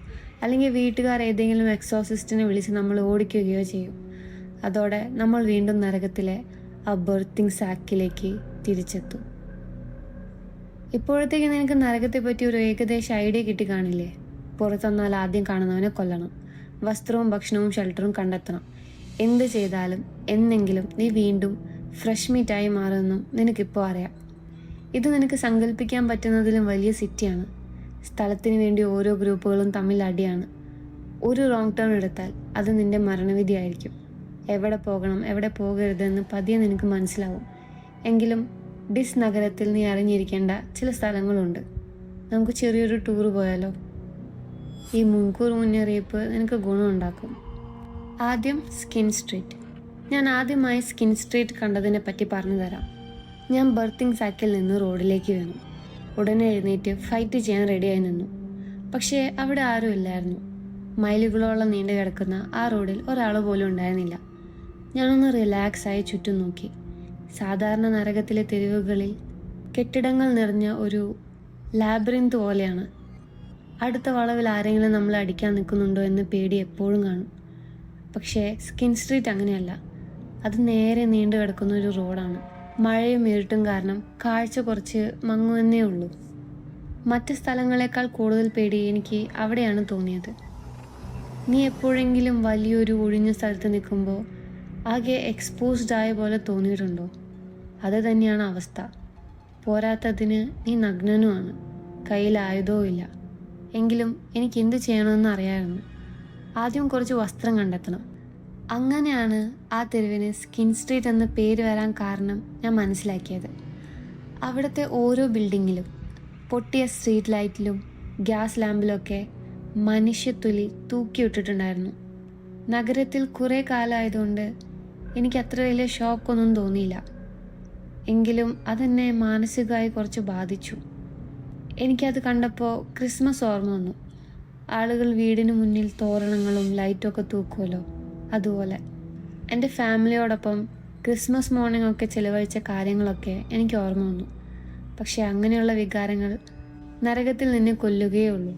അല്ലെങ്കിൽ വീട്ടുകാർ ഏതെങ്കിലും എക്സോസിസ്റ്റിനെ വിളിച്ച് നമ്മൾ ഓടിക്കുകയോ ചെയ്യും. അതോടെ നമ്മൾ വീണ്ടും നരകത്തിലെ ആ ബർത്തിങ് സാക്കിലേക്ക് തിരിച്ചെത്തും. ഇപ്പോഴത്തേക്ക് നിനക്ക് നരകത്തെ പറ്റി ഒരു ഏകദേശ ഐഡിയ കിട്ടി കാണില്ലേ? പുറത്തുവന്നാൽ ആദ്യം കാണുന്നവനെ കൊല്ലണം, വസ്ത്രവും ഭക്ഷണവും ഷെൽട്ടറും കണ്ടെത്തണം. എന്ത് ചെയ്താലും എന്നെങ്കിലും നീ വീണ്ടും ഫ്രഷ് മീറ്റായി മാറുമെന്നും നിനക്കിപ്പോൾ അറിയാം. ഇത് നിനക്ക് സങ്കല്പിക്കാൻ പറ്റുന്നതിലും വലിയ സിറ്റിയാണ്. സ്ഥലത്തിന് വേണ്ടി ഓരോ ഗ്രൂപ്പുകളും തമ്മിൽ അടിയാണ്. ഒരു റോങ് ടേൺ എടുത്താൽ അത് നിന്റെ മരണവിധിയായിരിക്കും. എവിടെ പോകണം എവിടെ പോകരുതെന്ന് പതിയെ നിനക്ക് മനസ്സിലാവും. എങ്കിലും ഡിസ് നഗരത്തിൽ നീ അറിഞ്ഞിരിക്കേണ്ട ചില സ്ഥലങ്ങളുണ്ട്. നമുക്ക് ചെറിയൊരു ടൂർ പോയാലോ? ഈ മുൻകൂർ മുന്നറിയിപ്പ് നിനക്ക് ഗുണമുണ്ടാക്കും. ആദ്യം സ്കിൻ സ്ട്രീറ്റ്. ഞാൻ ആദ്യമായി സ്കിൻ സ്ട്രീറ്റ് കണ്ടതിനെ പറ്റി പറഞ്ഞു തരാം. ഞാൻ ബർത്തിങ് സാക്കിൽ നിന്ന് റോഡിലേക്ക് വീണു. ഉടനെ എഴുന്നേറ്റ് ഫൈറ്റ് ചെയ്യാൻ റെഡിയായി നിന്നു. പക്ഷേ അവിടെ ആരും ഇല്ലായിരുന്നു. മൈലുകളോളം നീണ്ടു കിടക്കുന്ന ആ റോഡിൽ ഒരാൾ പോലും ഉണ്ടായിരുന്നില്ല. ഞാനൊന്ന് റിലാക്സായി ചുറ്റും നോക്കി. സാധാരണ നരകത്തിലെ തെരുവുകളിൽ കെട്ടിടങ്ങൾ നിറഞ്ഞ ഒരു ലാബറിന്ത് പോലെയാണ്. അടുത്ത വളവിൽ ആരെങ്കിലും നമ്മളെ അടിക്കാൻ നിൽക്കുന്നുണ്ടോ എന്ന് പേടി എപ്പോഴും കാണും. പക്ഷേ സ്കിൻ സ്ട്രീറ്റ് അങ്ങനെയല്ല. അത് നേരെ നീണ്ടു കിടക്കുന്ന ഒരു റോഡാണ്. മഴയും ഇരുട്ടും കാരണം കാഴ്ച കുറച്ച് മങ്ങുവെന്നേ ഉള്ളൂ. മറ്റ് സ്ഥലങ്ങളെക്കാൾ കൂടുതൽ പേടി എനിക്ക് അവിടെയാണ് തോന്നിയത്. നീ എപ്പോഴെങ്കിലും വലിയൊരു ഒഴിഞ്ഞ സ്ഥലത്ത് നിൽക്കുമ്പോൾ ആകെ എക്സ്പോസ്ഡ് ആയ പോലെ തോന്നിയിട്ടുണ്ടോ? അത് തന്നെയാണ് അവസ്ഥ. പോരാത്തതിന് നീ നഗ്നനുമാണ്, കയ്യിൽ ആയുധവും ഇല്ല. എങ്കിലും എനിക്ക് എന്ത് ചെയ്യണമെന്ന് അറിയാമായിരുന്നു. ആദ്യം കുറച്ച് വസ്ത്രം കണ്ടെത്തണം. അങ്ങനെയാണ് ആ തെരുവിന് സ്കിൻ സ്ട്രീറ്റ് എന്ന പേര് വരാൻ കാരണം ഞാൻ മനസ്സിലാക്കിയത്. അവിടുത്തെ ഓരോ ബിൽഡിങ്ങിലും പൊട്ടിയ സ്ട്രീറ്റ് ലൈറ്റിലും ഗ്യാസ് ലാമ്പിലൊക്കെ മനുഷ്യത്തൊലി തൂക്കിയിട്ടിട്ടുണ്ടായിരുന്നു. നഗരത്തിൽ കുറേ കാലമായതുകൊണ്ട് എനിക്ക് അത്ര വലിയ ഷോക്കൊന്നും തോന്നിയില്ല. എങ്കിലും അതെന്നെ മാനസികമായി കുറച്ച് ബാധിച്ചു. എനിക്കത് കണ്ടപ്പോൾ ക്രിസ്മസ് ഓർമ്മ വന്നു. ആളുകൾ വീടിന് മുന്നിൽ തോരണങ്ങളും ലൈറ്റൊക്കെ തൂക്കുമല്ലോ, അതുപോലെ. എൻ്റെ ഫാമിലിയോടൊപ്പം ക്രിസ്മസ് മോർണിംഗ് ഒക്കെ ചിലവഴിച്ച കാര്യങ്ങളൊക്കെ എനിക്ക് ഓർമ്മ വന്നു. പക്ഷെ അങ്ങനെയുള്ള വികാരങ്ങൾ നരകത്തിൽ നിന്നെ കൊല്ലുകയേ ഉള്ളൂ.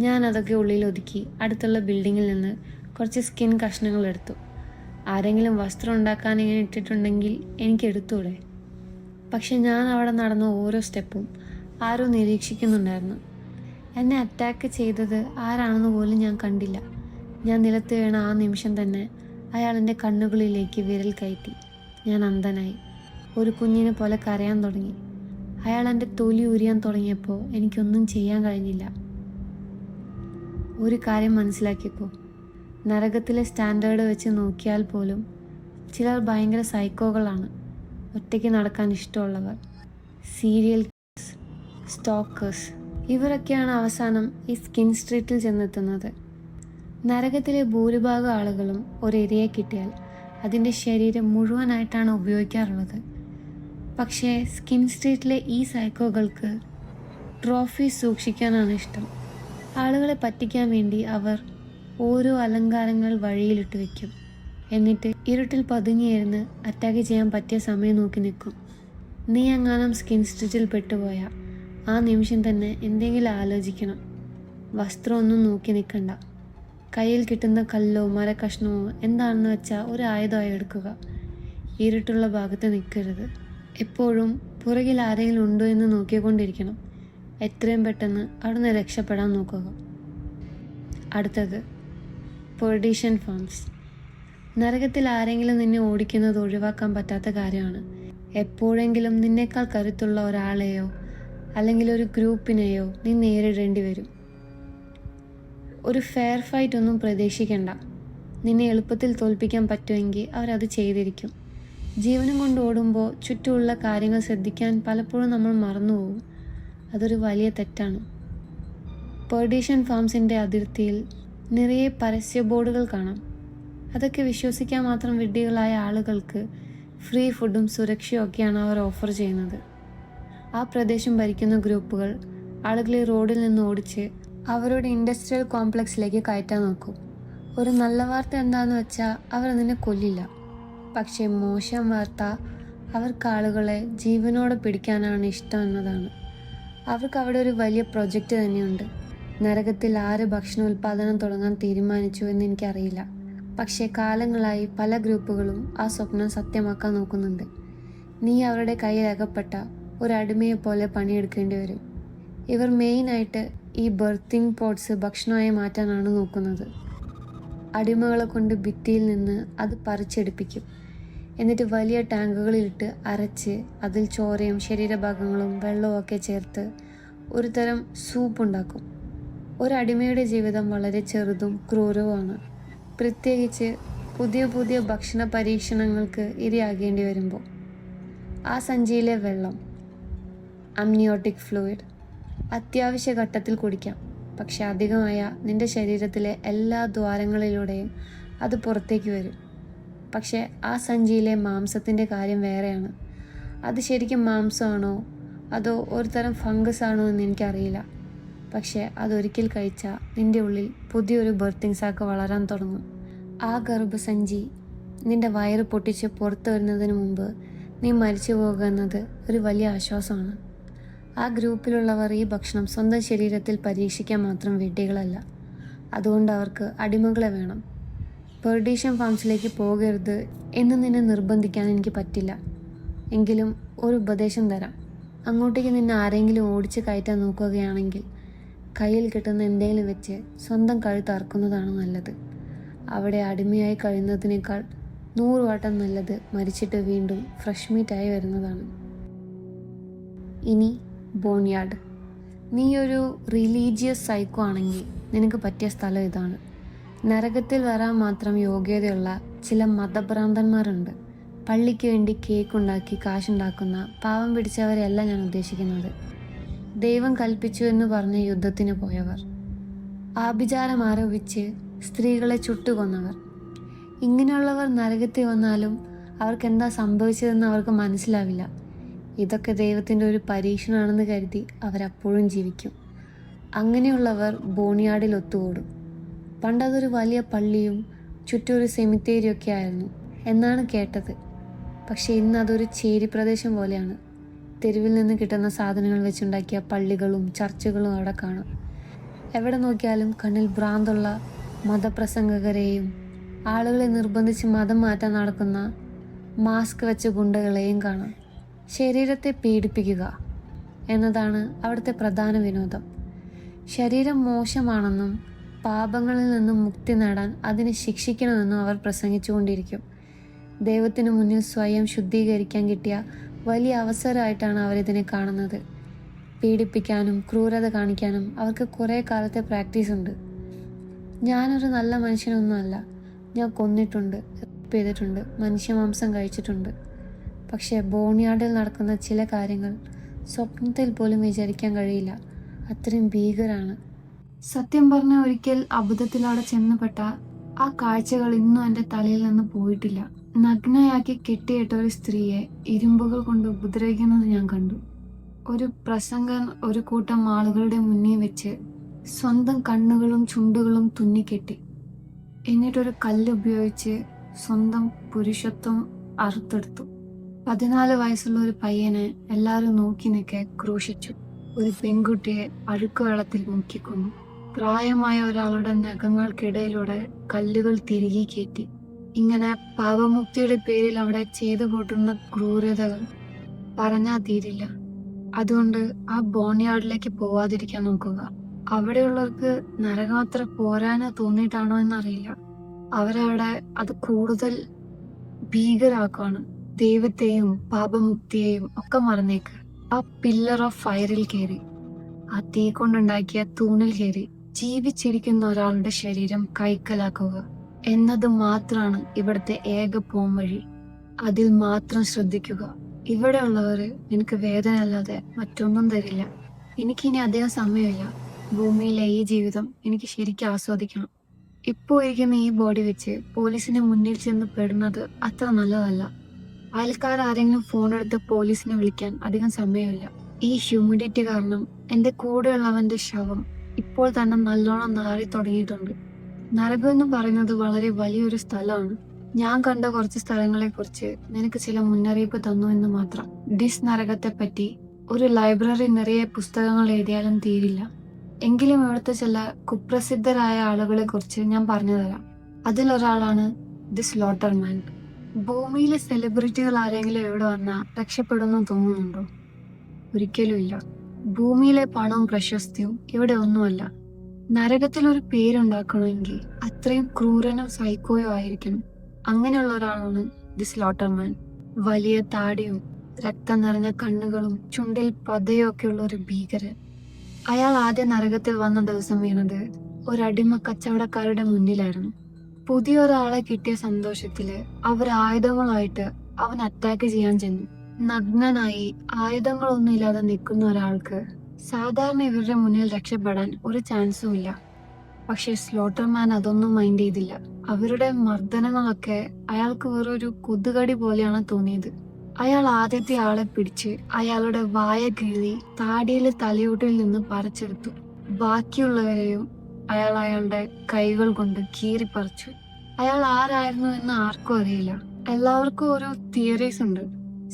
ഞാൻ അതൊക്കെ ഉള്ളിൽ ഒതുക്കി അടുത്തുള്ള ബിൽഡിങ്ങിൽ നിന്ന് കുറച്ച് സ്കിൻ കഷ്ണങ്ങൾ എടുത്തു. ആരെങ്കിലും വസ്ത്രം ഉണ്ടാക്കാൻ ഇങ്ങനെ ഇട്ടിട്ടുണ്ടെങ്കിൽ എനിക്ക് എടുത്തൂടെ? പക്ഷെ ഞാൻ അവിടെ നടന്ന ഓരോ സ്റ്റെപ്പും ആരോ നിരീക്ഷിക്കുന്നുണ്ടായിരുന്നു. എന്നെ അറ്റാക്ക് ചെയ്തത് ആരാണെന്ന് പോലും ഞാൻ കണ്ടില്ല. ഞാൻ നിലത്ത് വീണ ആ നിമിഷം തന്നെ അയാൾ എൻ്റെ കണ്ണുകളിലേക്ക് വിരൽ കയറ്റി. ഞാൻ അന്ധനായി. ഒരു കുഞ്ഞിനെ പോലെ കരയാൻ തുടങ്ങി. അയാൾ എൻ്റെ തൊലി ഉരിയാൻ തുടങ്ങിയപ്പോൾ എനിക്കൊന്നും ചെയ്യാൻ കഴിഞ്ഞില്ല. ഒരു കാര്യം മനസ്സിലാക്കിയപ്പോൾ, നരകത്തിലെ സ്റ്റാൻഡേർഡ് വെച്ച് നോക്കിയാൽ പോലും ചിലർ ഭയങ്കര സൈക്കോകളാണ്. ഒറ്റയ്ക്ക് നടക്കാൻ ഇഷ്ടമുള്ളവർ, സീരിയൽ കില്ലേഴ്സ്, സ്റ്റോക്കേഴ്സ്, ഇവരൊക്കെയാണ് അവസാനം ഈ സ്കിൻ സ്ട്രീറ്റിൽ ചെന്നെത്തുന്നത്. നരകത്തിലെ ഭൂരിഭാഗം ആളുകളും ഒരു ഇരയെ കിട്ടിയാൽ അതിൻ്റെ ശരീരം മുഴുവനായിട്ടാണ് ഉപയോഗിക്കാറുള്ളത്. പക്ഷേ സ്കിൻ സ്ട്രീറ്റിലെ ഈ സൈക്കോകൾക്ക് ട്രോഫി സൂക്ഷിക്കാനാണ് ഇഷ്ടം. ആളുകളെ പറ്റിക്കാൻ വേണ്ടി അവർ ഓരോ അലങ്കാരങ്ങൾ വഴിയിലിട്ട് വയ്ക്കും. എന്നിട്ട് ഇരുട്ടിൽ പതുങ്ങിയിരുന്ന് അറ്റാക്ക് ചെയ്യാൻ പറ്റിയ സമയം നോക്കി നിൽക്കും. നീ എങ്ങാനും സ്കിൻ സ്ട്രീറ്റിൽ പെട്ടുപോയാൽ ആ നിമിഷം തന്നെ എന്തെങ്കിലും ആലോചിക്കണം. വസ്ത്രമൊന്നും നോക്കി നിൽക്കണ്ട. കയ്യിൽ കിട്ടുന്ന കല്ലോ മരക്കഷ്ണമോ എന്താണെന്ന് വെച്ചാൽ ഒരു ആയുധമായി എടുക്കുക. ഇരുട്ടുള്ള ഭാഗത്ത് നിൽക്കരുത്. എപ്പോഴും പുറകിൽ ആരെങ്കിലും ഉണ്ടോ എന്ന് നോക്കിക്കൊണ്ടിരിക്കണം. എത്രയും പെട്ടെന്ന് അവിടുന്ന് രക്ഷപ്പെടാൻ നോക്കുക. അടുത്തത് പെർഡീഷൻ ഫാംസ്. നരകത്തിൽ ആരെങ്കിലും നിന്നെ ഓടിക്കുന്നത് ഒഴിവാക്കാൻ പറ്റാത്ത കാര്യമാണ്. എപ്പോഴെങ്കിലും നിന്നേക്കാൾ കരുത്തുള്ള ഒരാളെയോ അല്ലെങ്കിൽ ഒരു ഗ്രൂപ്പിനെയോ നീ നേരിടേണ്ടി വരും. ഒരു ഫെയർ ഫൈറ്റ് ഒന്നും പ്രതീക്ഷിക്കണ്ട. നിന്നെ എളുപ്പത്തിൽ തോൽപ്പിക്കാൻ പറ്റുമെങ്കിൽ അവരത് ചെയ്തിരിക്കും. ജീവനും കൊണ്ട് ഓടുമ്പോൾ ചുറ്റുമുള്ള കാര്യങ്ങൾ ശ്രദ്ധിക്കാൻ പലപ്പോഴും നമ്മൾ മറന്നുപോകും. അതൊരു വലിയ തെറ്റാണ്. പെർഡീഷൻ ഫാംസിൻ്റെ അതിർത്തിയിൽ നിറയെ പരസ്യ ബോർഡുകൾ കാണാം. അതൊക്കെ വിശ്വസിക്കാൻ മാത്രം വിഡ്ഢികളായ ആളുകൾക്ക് ഫ്രീ ഫുഡും സുരക്ഷയും ഒക്കെയാണ് അവർ ഓഫർ ചെയ്യുന്നത്. ആ പ്രദേശം ഭരിക്കുന്ന ഗ്രൂപ്പുകൾ ആളുകളെ റോഡിൽ നിന്ന് ഓടിച്ച് അവരുടെ ഇൻഡസ്ട്രിയൽ കോംപ്ലക്സിലേക്ക് കയറ്റാൻ നോക്കും. ഒരു നല്ല വാർത്ത എന്താണെന്ന് വെച്ചാൽ അവർ അതിനെ കൊല്ലില്ല. പക്ഷേ മോശം വാർത്ത അവർക്ക് ആളുകളെ ജീവനോടെ പിടിക്കാനാണ് ഇഷ്ടം എന്നതാണ്. അവർക്ക് അവിടെ ഒരു വലിയ പ്രൊജക്റ്റ് തന്നെയുണ്ട്. നരകത്തിൽ ആര് ഭക്ഷണ ഉൽപ്പാദനം തുടങ്ങാൻ തീരുമാനിച്ചു എന്ന് എനിക്കറിയില്ല. പക്ഷേ കാലങ്ങളായി പല ഗ്രൂപ്പുകളും ആ സ്വപ്നം സത്യമാക്കാൻ നോക്കുന്നുണ്ട്. നീ അവരുടെ കയ്യിൽ അകപ്പെട്ട ഒരടിമയെപ്പോലെ പണിയെടുക്കേണ്ടി വരും. ഇവർ മെയിനായിട്ട് ഈ ബർത്തിങ് പോട്ട്സ് ഭക്ഷണമായി മാറ്റാനാണ് നോക്കുന്നത്. അടിമകളെ കൊണ്ട് ഭിത്തിയിൽ നിന്ന് അത് പറിച്ചെടുപ്പിക്കും. എന്നിട്ട് വലിയ ടാങ്കുകളിലിട്ട് അരച്ച് അതിൽ ചോരയും ശരീരഭാഗങ്ങളും വെള്ളവും ഒക്കെ ചേർത്ത് ഒരു തരം സൂപ്പ് ഉണ്ടാക്കും. ഒരടിമയുടെ ജീവിതം വളരെ ചെറുതും ക്രൂരവുമാണ്, പ്രത്യേകിച്ച് പുതിയ പുതിയ ഭക്ഷണ പരീക്ഷണങ്ങൾക്ക് ഇരയാകേണ്ടി വരുമ്പോൾ. ആ സഞ്ചിയിലെ വെള്ളം, അമ്നിയോട്ടിക് ഫ്ലൂയിഡ്, അത്യാവശ്യ ഘട്ടത്തിൽ കുടിക്കാം. പക്ഷെ അധികമായ നിന്റെ ശരീരത്തിലെ എല്ലാ ദ്വാരങ്ങളിലൂടെയും അത് പുറത്തേക്ക് വരും. പക്ഷേ ആ സഞ്ചിയിലെ മാംസത്തിൻ്റെ കാര്യം വേറെയാണ്. അത് ശരിക്കും മാംസമാണോ അതോ ഒരു തരം ഫംഗസ് ആണോ എന്ന് എനിക്കറിയില്ല. പക്ഷേ അതൊരിക്കൽ കഴിച്ചാൽ നിൻ്റെ ഉള്ളിൽ പുതിയൊരു ബർത്തിങ് സാക്ക് വളരാൻ തുടങ്ങും. ആ ഗർഭസഞ്ചി നിൻ്റെ വയറ് പൊട്ടിച്ച് പുറത്തു വരുന്നതിന് മുമ്പ് നീ മരിച്ചു പോകുന്നത് ഒരു വലിയ ആശ്വാസമാണ്. ആ ഗ്രൂപ്പിലുള്ളവർ ഈ ഭക്ഷണം സ്വന്തം ശരീരത്തിൽ പരീക്ഷിക്കാൻ മാത്രം വിഡ്ഢികളല്ല. അതുകൊണ്ട് അവർക്ക് അടിമകളെ വേണം. പെർഡീഷൻ ഫാംസിലേക്ക് പോകരുത് എന്ന് നിന്നെ നിർബന്ധിക്കാൻ എനിക്ക് പറ്റില്ല. എങ്കിലും ഒരു ഉപദേശം തരാം. അങ്ങോട്ടേക്ക് നിന്നെ ആരെങ്കിലും ഓടിച്ച് കയറ്റാൻ നോക്കുകയാണെങ്കിൽ കയ്യിൽ കിട്ടുന്ന എന്തെങ്കിലും വെച്ച് സ്വന്തം കഴുത്ത് അറുക്കുന്നതാണ് നല്ലത്. അവിടെ അടിമയായി കഴിയുന്നതിനേക്കാൾ 100 വട്ടം നല്ലത് മരിച്ചിട്ട് വീണ്ടും ഫ്രഷ് മീറ്റായി വരുന്നതാണ്. ഇനി ബോൺയാർഡ്. നീ ഒരു റിലീജിയസ് സൈക്കോ ആണെങ്കിൽ നിനക്ക് പറ്റിയ സ്ഥലം ഇതാണ്. നരകത്തിൽ വരാൻ മാത്രം യോഗ്യതയുള്ള ചില മതഭ്രാന്തന്മാരുണ്ട്. പള്ളിക്ക് വേണ്ടി കേക്ക് ഉണ്ടാക്കി കാശുണ്ടാക്കുന്ന പാവം പിടിച്ചവരെയല്ല ഞാൻ ഉദ്ദേശിക്കുന്നത്. ദൈവം കൽപ്പിച്ചു എന്ന് പറഞ്ഞ് യുദ്ധത്തിന് പോയവർ, ആഭിചാരം ആരോപിച്ച് സ്ത്രീകളെ ചുട്ടുകൊന്നവർ. ഇങ്ങനെയുള്ളവർ നരകത്തിൽ വന്നാലും അവർക്ക് എന്താ സംഭവിച്ചതെന്ന് അവർക്ക് മനസ്സിലാവില്ല. ഇതൊക്കെ ദൈവത്തിൻ്റെ ഒരു പരീക്ഷണമാണെന്ന് കരുതി അവരപ്പോഴും ജീവിക്കും. അങ്ങനെയുള്ളവർ ബോണിയാർഡിൽ ഒത്തുകൂടും. പണ്ടതൊരു വലിയ പള്ളിയും ചുറ്റും ഒരു സെമിത്തേരിയൊക്കെ ആയിരുന്നു എന്നാണ് കേട്ടത്. പക്ഷേ ഇന്ന് അതൊരു ചേരി പ്രദേശം പോലെയാണ്. തെരുവിൽ നിന്ന് കിട്ടുന്ന സാധനങ്ങൾ വെച്ചുണ്ടാക്കിയ പള്ളികളും ചർച്ചുകളും അവിടെ കാണാം. എവിടെ നോക്കിയാലും കണ്ണിൽ ഭ്രാന്തുള്ള മതപ്രസംഗകരെയും ആളുകളെ നിർബന്ധിച്ച് മതം മാറ്റാൻ നടക്കുന്ന മാസ്ക് വെച്ച ഗുണ്ടകളെയും കാണാം. ശരീരത്തെ പീഡിപ്പിക്കുക എന്നതാണ് അവിടുത്തെ പ്രധാന വിനോദം. ശരീരം മോശമാണെന്നും പാപങ്ങളിൽ നിന്നും മുക്തി നേടാൻ അതിനെ ശിക്ഷിക്കണമെന്നും അവർ പ്രസംഗിച്ചുകൊണ്ടിരിക്കും. ദൈവത്തിന് മുന്നിൽ സ്വയം ശുദ്ധീകരിക്കാൻ കിട്ടിയ വലിയ അവസരമായിട്ടാണ് അവരിതിനെ കാണുന്നത്. പീഡിപ്പിക്കാനും ക്രൂരത കാണിക്കാനും അവർക്ക് കുറേ കാലത്തെ പ്രാക്ടീസ് ഉണ്ട്. ഞാനൊരു നല്ല മനുഷ്യനൊന്നുമല്ല. ഞാൻ കൊന്നിട്ടുണ്ട്, റേപ്പ് ചെയ്തിട്ടുണ്ട്, മനുഷ്യമാംസം കഴിച്ചിട്ടുണ്ട്. പക്ഷേ ബോൺയാർഡിൽ നടക്കുന്ന ചില കാര്യങ്ങൾ സ്വപ്നത്തിൽ പോലും വിചാരിക്കാൻ കഴിയില്ല. അത്രയും ഭീകരാണ്. സത്യം പറഞ്ഞ ഒരിക്കൽ അബദ്ധത്തിലവിടെ ചെന്നുപെട്ട ആ കാഴ്ചകൾ ഇന്നും എൻ്റെ തലയിൽ നിന്ന് പോയിട്ടില്ല. നഗ്നയാക്കി കെട്ടിയിട്ട ഒരു സ്ത്രീയെ ഇരുമ്പുകൾ കൊണ്ട് ഉപദ്രവിക്കുന്നത് ഞാൻ കണ്ടു. ഒരു പ്രസംഗൻ ഒരു കൂട്ടം ആളുകളുടെ മുന്നിൽ വെച്ച് സ്വന്തം കണ്ണുകളും ചുണ്ടുകളും തുന്നിക്കെട്ടി. എന്നിട്ടൊരു കല്ല് ഉപയോഗിച്ച് സ്വന്തം പുരുഷത്വം അറുത്തെടുത്തു. 14 വയസ്സുള്ള ഒരു പയ്യനെ എല്ലാവരും നോക്കി നിൽക്കെ ക്രൂശിച്ചു. ഒരു പെൺകുട്ടിയെ അഴുക്കുവെള്ളത്തിൽ മുക്കിക്കൊന്നു. പ്രായമായ ഒരാളുടെ നഖങ്ങൾക്കിടയിലൂടെ കല്ലുകൾ തിരികെ കയറ്റി. ഇങ്ങനെ പാപമുക്തിയുടെ പേരിൽ അവിടെ ചെയ്തു കൂട്ടുന്ന ക്രൂരതകൾ പറഞ്ഞാൽ തീരില്ല. അതുകൊണ്ട് ആ ബോൺയാർഡിലേക്ക് പോവാതിരിക്കാൻ നോക്കുക. അവിടെയുള്ളവർക്ക് നരകം അത്ര പോരാന് തോന്നിയിട്ടാണോ എന്നറിയില്ല. അവരവിടെ അത് കൂടുതൽ ഭീകരാക്കാണ്. ദൈവത്തെയും പാപമുക്തിയെയും ഒക്കെ മറന്നേക്ക്. ആ പില്ലർ ഓഫ് ഫയറിൽ കയറി, ആ തീ കൊണ്ടുണ്ടാക്കിയ തൂണിൽ കയറി ജീവിച്ചിരിക്കുന്ന ഒരാളുടെ ശരീരം കൈക്കലാക്കുക എന്നത് മാത്രമാണ് ഇവിടുത്തെ ഏക പോംവഴി. അതിൽ മാത്രം ശ്രദ്ധിക്കുക. ഇവിടെ ഉള്ളവര് എനിക്ക് വേദന അല്ലാതെ മറ്റൊന്നും തരില്ല. എനിക്കിനി അധികം സമയമില്ല. ഭൂമിയിലെ ഈ ജീവിതം എനിക്ക് ശരിക്കും ആസ്വദിക്കണം. ഇപ്പോൾ ഇരിക്കുന്ന ഈ ബോഡി വെച്ച് പോലീസിന് മുന്നിൽ ചെന്ന് പെടുന്നത് അത്ര നല്ലതല്ല. അയൽക്കാരെങ്കിലും ഫോൺ എടുത്ത് പോലീസിനെ വിളിക്കാൻ അധികം സമയമില്ല. ഈ ഹ്യൂമിഡിറ്റി കാരണം എൻ്റെ കൂടെയുള്ളവന്റെ ശവം ഇപ്പോൾ തന്നെ നല്ലോണം നാറി തുടങ്ങിയിട്ടുണ്ട്. നരകം എന്ന് പറയുന്നത് വളരെ വലിയൊരു സ്ഥലമാണ്. ഞാൻ കണ്ട കുറച്ച് സ്ഥലങ്ങളെ കുറിച്ച് നിനക്ക് ചില മുന്നറിയിപ്പ് തന്നു എന്ന് മാത്രം. ഡിസ് നരകത്തെ പറ്റി ഒരു ലൈബ്രറി നിറയെ പുസ്തകങ്ങൾ എഴുതിയാലും തീരില്ല. എങ്കിലും ഇവിടുത്തെ ചില കുപ്രസിദ്ധരായ ആളുകളെ കുറിച്ച് ഞാൻ പറഞ്ഞു തരാം. അതിലൊരാളാണ് ദി സ്ലോട്ടർമാൻ. ഭൂമിയിലെ സെലിബ്രിറ്റികൾ ആരെങ്കിലും ഇവിടെ വന്നാൽ രക്ഷപ്പെടുന്നു തോന്നുന്നുണ്ടോ? ഒരിക്കലും ഇല്ല. ഭൂമിയിലെ പണവും പ്രശസ്തിയും ഇവിടെ ഒന്നുമല്ല. നരകത്തിൽ ഒരു പേരുണ്ടാക്കണമെങ്കിൽ അത്രയും ക്രൂരനോ സൈക്കോയോ ആയിരിക്കണം. അങ്ങനെയുള്ള ഒരാളാണ് ദി സ്ലോട്ടർമാൻ. വലിയ താടിയും രക്തം നിറഞ്ഞ കണ്ണുകളും ചുണ്ടിൽ പതയും ഒക്കെയുള്ള ഒരു ഭീകരൻ. അയാൾ ആദ്യം നരകത്തിൽ വന്ന ദിവസം വീണത് ഒരടിമ കച്ചവടക്കാരുടെ മുന്നിലായിരുന്നു. പുതിയൊരാളെ കിട്ടിയ സന്തോഷത്തില് അവർ ആയുധങ്ങളായിട്ട് അവൻ അറ്റാക്ക് ചെയ്യാൻ ചെന്നു. നഗ്നനായി ആയുധങ്ങളൊന്നും ഇല്ലാതെ നിൽക്കുന്ന ഒരാൾക്ക് സാധാരണ ഇവരുടെ മുന്നിൽ രക്ഷപ്പെടാൻ ഒരു ചാൻസും ഇല്ല. പക്ഷെ സ്ലോട്ടർമാൻ അതൊന്നും മൈൻഡ് ചെയ്തില്ല. അവരുടെ മർദ്ദനങ്ങളൊക്കെ അയാൾക്ക് വെറൊരു കുതുകടി പോലെയാണ് തോന്നിയത്. അയാൾ ആദ്യത്തെ ആളെ പിടിച്ച് അയാളുടെ വായ കീറി താടിയിലെ തലയോട്ടിൽ നിന്ന് പറിച്ചെടുത്തു. ബാക്കിയുള്ളവരെയും അയാളുടെ കൈകൾ കൊണ്ട് കീറിപ്പറിച്ചു. അയാൾ ആരായിരുന്നു എന്ന് ആർക്കും അറിയില്ല. എല്ലാവർക്കും ഓരോ തിയറീസ് ഉണ്ട്.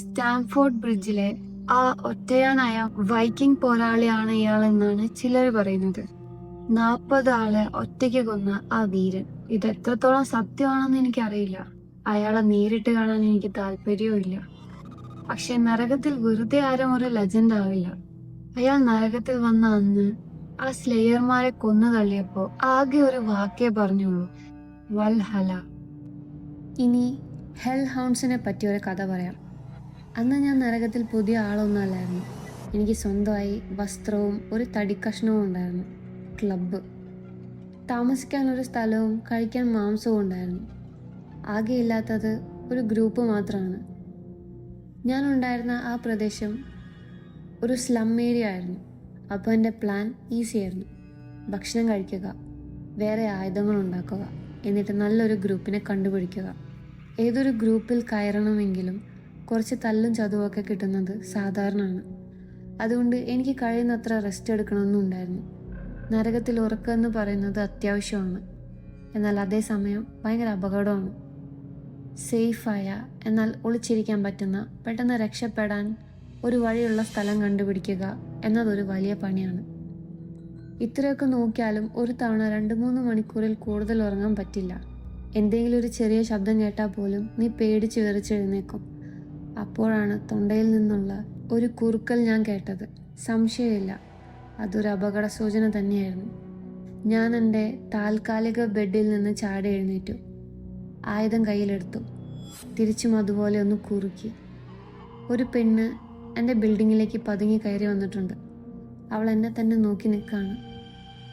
സ്റ്റാംഫോർഡ് ബ്രിഡ്ജിലെ ആ ഒറ്റയാനായ വൈക്കിംഗ് പോരാളിയാണ് ഇയാൾ എന്നാണ് ചിലർ പറയുന്നത്. 40 ആളെ ഒറ്റയ്ക്ക് കൊന്ന ആ വീരൻ. ഇത് എത്രത്തോളം സത്യമാണെന്ന് എനിക്കറിയില്ല. അയാളെ നേരിട്ട് കാണാൻ എനിക്ക് താല്പര്യവും ഇല്ല. പക്ഷെ നരകത്തിൽ വെറുതെ ആരും ഒരു ലെജൻഡ് ആവില്ല. അയാൾ നരകത്തിൽ വന്ന അന്ന് ആ സ്ലേയർമാരെ കൊന്നു തള്ളിയപ്പോ ആകെ ഒരു വാക്കേ പറഞ്ഞുള്ളൂ, വൽഹല. ഇനി ഹെൽ ഹൗണ്ട്സിനെ പറ്റി ഒരു കഥ പറയാം. അന്ന് ഞാൻ നരകത്തിൽ പുതിയ ആളൊന്നും അല്ലായിരുന്നു. എനിക്ക് സ്വന്തമായി വസ്ത്രവും ഒരു തടിക്കഷ്ണവും ഉണ്ടായിരുന്നു. ക്ലബ്ബ്, താമസിക്കാൻ ഒരു സ്ഥലവും കഴിക്കാൻ മാംസവും ഉണ്ടായിരുന്നു. ആകെ ഇല്ലാത്തത് ഒരു ഗ്രൂപ്പ് മാത്രമാണ്. ഞാനുണ്ടായിരുന്ന ആ പ്രദേശം ഒരു സ്ലം ഏരിയ ആയിരുന്നു. അപ്പോൾ എൻ്റെ പ്ലാൻ ഈസി ആയിരുന്നു. ഭക്ഷണം കഴിക്കുക, വേറെ ആയുധങ്ങൾ ഉണ്ടാക്കുക, എന്നിട്ട് നല്ലൊരു ഗ്രൂപ്പിനെ കണ്ടുപിടിക്കുക. ഏതൊരു ഗ്രൂപ്പിൽ കയറണമെങ്കിലും കുറച്ച് തല്ലും ചതുവൊക്കെ കിട്ടുന്നത് സാധാരണമാണ്. അതുകൊണ്ട് എനിക്ക് കഴിയുന്നത്ര റെസ്റ്റ് എടുക്കണമെന്നുണ്ടായിരുന്നു. നരകത്തിൽ ഉറക്കമെന്ന് പറയുന്നത് അത്യാവശ്യമാണ്, എന്നാൽ അതേസമയം ഭയങ്കര അപകടമാണ്. സേഫായ എന്നാൽ ഒളിച്ചിരിക്കാൻ പറ്റുന്ന, പെട്ടെന്ന് രക്ഷപ്പെടാൻ ഒരു വഴിയുള്ള സ്ഥലം കണ്ടുപിടിക്കുക എന്നതൊരു വലിയ പണിയാണ്. ഇത്രയൊക്കെ നോക്കിയാലും ഒരു തവണ 2-3 മണിക്കൂറിൽ കൂടുതൽ ഉറങ്ങാൻ പറ്റില്ല. എന്തെങ്കിലും ഒരു ചെറിയ ശബ്ദം കേട്ടാൽ പോലും നീ പേടിച്ച് വിറച്ചെഴുന്നേക്കും. അപ്പോഴാണ് തൊണ്ടയിൽ നിന്നുള്ള ഒരു കുറുക്കൽ ഞാൻ കേട്ടത്. സംശയമില്ല, അതൊരു അപകട സൂചന തന്നെയായിരുന്നു. ഞാൻ എൻ്റെ താൽക്കാലിക ബെഡിൽ നിന്ന് ചാടി എഴുന്നേറ്റു. ആയുധം കയ്യിലെടുത്തു. തിരിച്ചും അതുപോലെ ഒന്ന് കുറുക്കി. ഒരു പെണ്ണ് എൻ്റെ ബിൽഡിങ്ങിലേക്ക് പതുങ്ങി കയറി വന്നിട്ടുണ്ട്. അവൾ എന്നെ തന്നെ നോക്കി നിൽക്കുകയാണ്.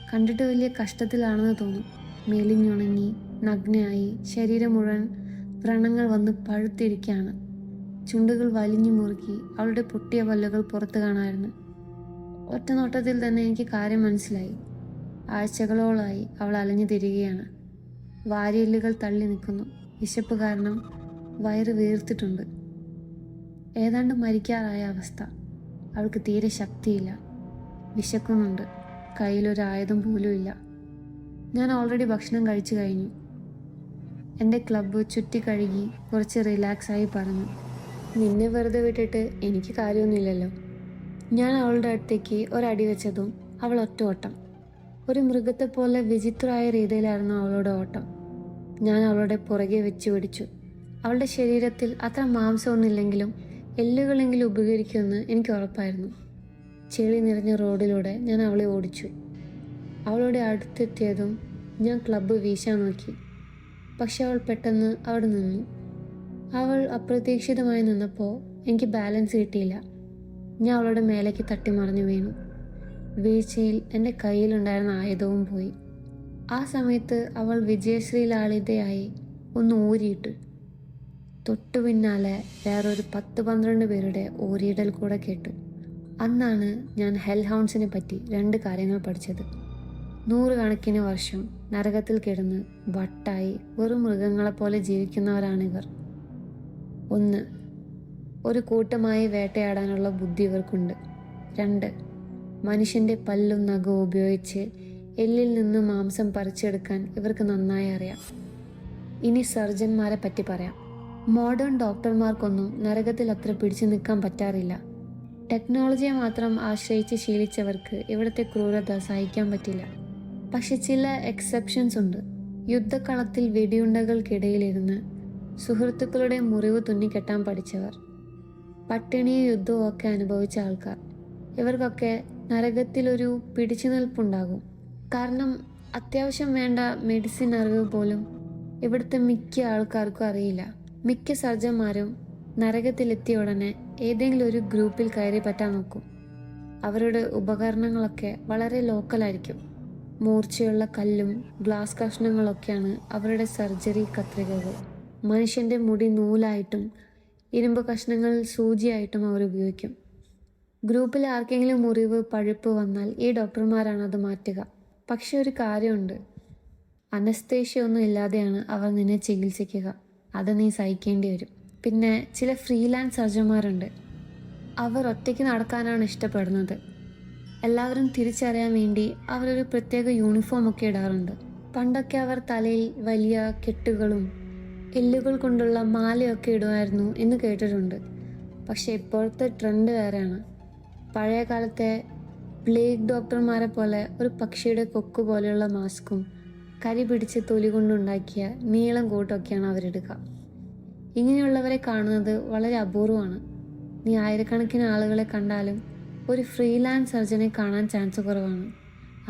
കണ്ടിട്ട് വലിയ കഷ്ടത്തിലാണെന്ന് തോന്നും. മെലിഞ്ഞുണങ്ങി, നഗ്നയായി, ശരീരം മുഴുവൻ വ്രണങ്ങൾ വന്ന് പഴുത്തിരിക്കുകയാണ്. ചുണ്ടുകൾ വലിഞ്ഞു മുറുക്കി, അവളുടെ പൊട്ടിയ പല്ലുകൾ പുറത്ത് കാണാമായിരുന്നു. ഒറ്റ നോട്ടത്തിൽ തന്നെ എനിക്ക് കാര്യം മനസ്സിലായി. ആഴ്ചകളോളായി അവൾ അലഞ്ഞു തിരികെയാണ്. വാരിയെല്ലുകൾ തള്ളി നിൽക്കുന്നു. വിശപ്പ് കാരണം വയറ് വീർത്തിട്ടുണ്ട്. ഏതാണ്ട് മരിക്കാറായ അവസ്ഥ. അവൾക്ക് തീരെ ശക്തിയില്ല. വിശക്കുന്നുണ്ട്. കയ്യിലൊരു ആയുധം പോലും ഇല്ല. ഞാൻ ഓൾറെഡി ഭക്ഷണം കഴിച്ചു കഴിഞ്ഞു. എൻ്റെ ക്ലബ്ബ് ചുറ്റി കഴുകി കുറച്ച് റിലാക്സായി പറഞ്ഞു, നിന്നെ വെറുതെ വിട്ടിട്ട് എനിക്ക് കാര്യമൊന്നുമില്ലല്ലോ. ഞാൻ അവളുടെ അടുത്തേക്ക് ഒരടി വെച്ചതും അവൾ ഒറ്റ ഓട്ടം. ഒരു മൃഗത്തെപ്പോലെ വിചിത്രമായ രീതിയിലായിരുന്നു അവളുടെ ഓട്ടം. ഞാൻ അവളുടെ പുറകെ വെച്ച് പിടിച്ചു. അവളുടെ ശരീരത്തിൽ അത്ര മാംസമൊന്നുമില്ലെങ്കിലും എല്ലുകളെങ്കിലും ഉപകരിക്കുമെന്ന് എനിക്ക് ഉറപ്പായിരുന്നു. ചെളി നിറഞ്ഞ റോഡിലൂടെ ഞാൻ അവളെ ഓടിച്ചു. അവളുടെ അടുത്തെത്തിയതും ഞാൻ ക്ലബ്ബ് വീശാൻ നോക്കി. പക്ഷെ അവൾ പെട്ടെന്ന് അവിടെ നിന്നു. അവൾ അപ്രതീക്ഷിതമായി നിന്നപ്പോൾ എനിക്ക് ബാലൻസ് കിട്ടിയില്ല. ഞാൻ അവളുടെ മേലേക്ക് തട്ടിമറിഞ്ഞു വീണു. വീഴ്ചയിൽ എൻ്റെ കയ്യിലുണ്ടായിരുന്ന ആയുധവും പോയി. ആ സമയത്ത് അവൾ വിജയശ്രീ ലാളിതയായി ഒന്ന് ഊരിയിട്ടു. തൊട്ടു പിന്നാലെ വേറൊരു 10-12 പേരുടെ ഊരിയിടൽ കൂടെ കേട്ടു. അന്നാണ് ഞാൻ ഹെൽ ഹൗണ്ട്സിനെ പറ്റി 2 കാര്യങ്ങൾ പഠിച്ചത്. 100 കണക്കിന് വർഷം നരകത്തിൽ കിടന്ന് വട്ടായി വെറും മൃഗങ്ങളെപ്പോലെ ജീവിക്കുന്നവരാണിവർ. 1, ഒരു കൂട്ടമായി വേട്ടയാടാനുള്ള ബുദ്ധി ഇവർക്കുണ്ട്. 2, മനുഷ്യൻ്റെ പല്ലും നഖവും ഉപയോഗിച്ച് എല്ലിൽ നിന്ന് മാംസം പറിച്ചെടുക്കാൻ ഇവർക്ക് നന്നായി അറിയാം. ഇനി സർജന്മാരെ പറ്റി പറയാം. മോഡേൺ ഡോക്ടർമാർക്കൊന്നും നരകത്തിൽ അത്ര പിടിച്ചു നിൽക്കാൻ പറ്റാറില്ല. ടെക്നോളജിയെ മാത്രം ആശ്രയിച്ച് ശീലിച്ചവർക്ക് ഇവിടുത്തെ ക്രൂരത സഹിക്കാൻ പറ്റില്ല. പക്ഷെ ചില എക്സെപ്ഷൻസ് ഉണ്ട്. യുദ്ധക്കളത്തിൽ വെടിയുണ്ടകൾക്കിടയിലിരുന്ന് സുഹൃത്തുക്കളുടെ മുറിവ് തുന്നിക്കെട്ടാൻ പഠിച്ചവർ, പട്ടിണിയും യുദ്ധവും ഒക്കെ അനുഭവിച്ച ആൾക്കാർ, ഇവർക്കൊക്കെ നരകത്തിലൊരു പിടിച്ചു നിൽപ്പുണ്ടാകും. കാരണം അത്യാവശ്യം വേണ്ട മെഡിസിൻ അറിവ് പോലും ഇവിടുത്തെ മിക്ക ആൾക്കാർക്കും അറിയില്ല. മിക്ക സർജന്മാരും നരകത്തിലെത്തിയ ഉടനെ ഏതെങ്കിലും ഒരു ഗ്രൂപ്പിൽ കയറി പറ്റാൻ നോക്കും. അവരുടെ ഉപകരണങ്ങളൊക്കെ വളരെ ലോക്കലായിരിക്കും. മൂർച്ചയുള്ള കല്ലും ഗ്ലാസ് കഷ്ണങ്ങളൊക്കെയാണ് അവരുടെ സർജറി കത്രികകൾ. മനുഷ്യൻ്റെ മുടി നൂലായിട്ടും ഇരുമ്പ് കഷ്ണങ്ങൾ സൂചിയായിട്ടും അവർ ഉപയോഗിക്കും. ഗ്രൂപ്പിൽ ആർക്കെങ്കിലും മുറിവ് പഴുപ്പ് വന്നാൽ ഈ ഡോക്ടർമാരാണ് അത് മാറ്റുക. പക്ഷെ ഒരു കാര്യമുണ്ട്, അനസ്തേഷ്യ ഒന്നും ഇല്ലാതെയാണ് അവർ നിന്നെ ചികിത്സിക്കുക. അത് നീ സഹിക്കേണ്ടി വരും. പിന്നെ ചില ഫ്രീലാൻസ് സർജന്മാരുണ്ട്. അവർ ഒറ്റയ്ക്ക് നടക്കാനാണ് ഇഷ്ടപ്പെടുന്നത്. എല്ലാവരും തിരിച്ചറിയാൻ വേണ്ടി അവരൊരു പ്രത്യേക യൂണിഫോം ഒക്കെ ഇടാറുണ്ട്. പണ്ടൊക്കെ അവർ തലയിൽ വലിയ കെട്ടുകളും എല്ലുകൾ കൊണ്ടുള്ള മാലയൊക്കെ ഇടുമായിരുന്നു എന്ന് കേട്ടിട്ടുണ്ട്. പക്ഷെ ഇപ്പോഴത്തെ ട്രെൻഡ് വേറെയാണ്. പഴയ കാലത്തെ പ്ലേഗ് ഡോക്ടർമാരെ പോലെ ഒരു പക്ഷിയുടെ കൊക്ക് പോലെയുള്ള മാസ്കും കരി പിടിച്ച് തൊലി കൊണ്ടുണ്ടാക്കിയ നീളം കോട്ടൊക്കെയാണ് അവരിടുക. ഇങ്ങനെയുള്ളവരെ കാണുന്നത് വളരെ അപൂർവമാണ്. നീ ആയിരക്കണക്കിന് ആളുകളെ കണ്ടാലും ഒരു ഫ്രീലാൻസ് സർജനെ കാണാൻ ചാൻസ് കുറവാണ്.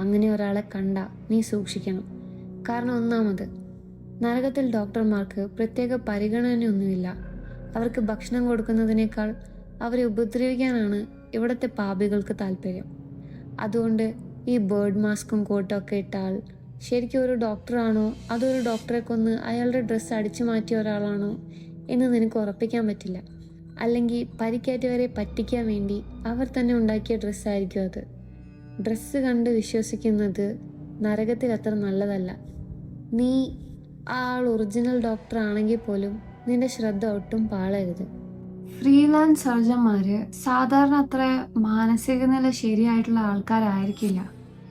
അങ്ങനെ ഒരാളെ കണ്ട നീ സൂക്ഷിക്കണം. കാരണം ഒന്നാമത്, നരകത്തിൽ ഡോക്ടർമാർക്ക് പ്രത്യേക പരിഗണനയൊന്നുമില്ല. അവർക്ക് ഭക്ഷണം കൊടുക്കുന്നതിനേക്കാൾ അവരെ ഉപദ്രവിക്കാനാണ് ഇവിടുത്തെ പാപികൾക്ക് താല്പര്യം. അതുകൊണ്ട് ഈ ബേർഡ് മാസ്കും കോട്ടൊക്കെ ഇട്ട ആൾ ശരിക്കും ഒരു ഡോക്ടറാണോ അതോ ഒരു ഡോക്ടറെ കൊന്ന് അയാളുടെ ഡ്രസ്സ് അടിച്ചു മാറ്റിയ ഒരാളാണോ എന്ന് നിനക്ക് ഉറപ്പിക്കാൻ പറ്റില്ല. അല്ലെങ്കിൽ പരിക്കേറ്റവരെ പറ്റിക്കാൻ വേണ്ടി അവർ തന്നെ ഉണ്ടാക്കിയ ഡ്രസ്സായിരിക്കും അത്. ഡ്രസ്സ് കണ്ട് വിശ്വസിക്കുന്നത് നരകത്തിൽ അത്ര നല്ലതല്ല. നീ ആ ആൾ ഒറിജിനൽ ഡോക്ടർ ആണെങ്കിൽ പോലും നിന്റെ ശ്രദ്ധ ഒട്ടും പാളരുത്. ഫ്രീലാൻസ് സർജന്മാര് സാധാരണ അത്ര മാനസിക നില ശരിയായിട്ടുള്ള ആൾക്കാരായിരിക്കില്ല.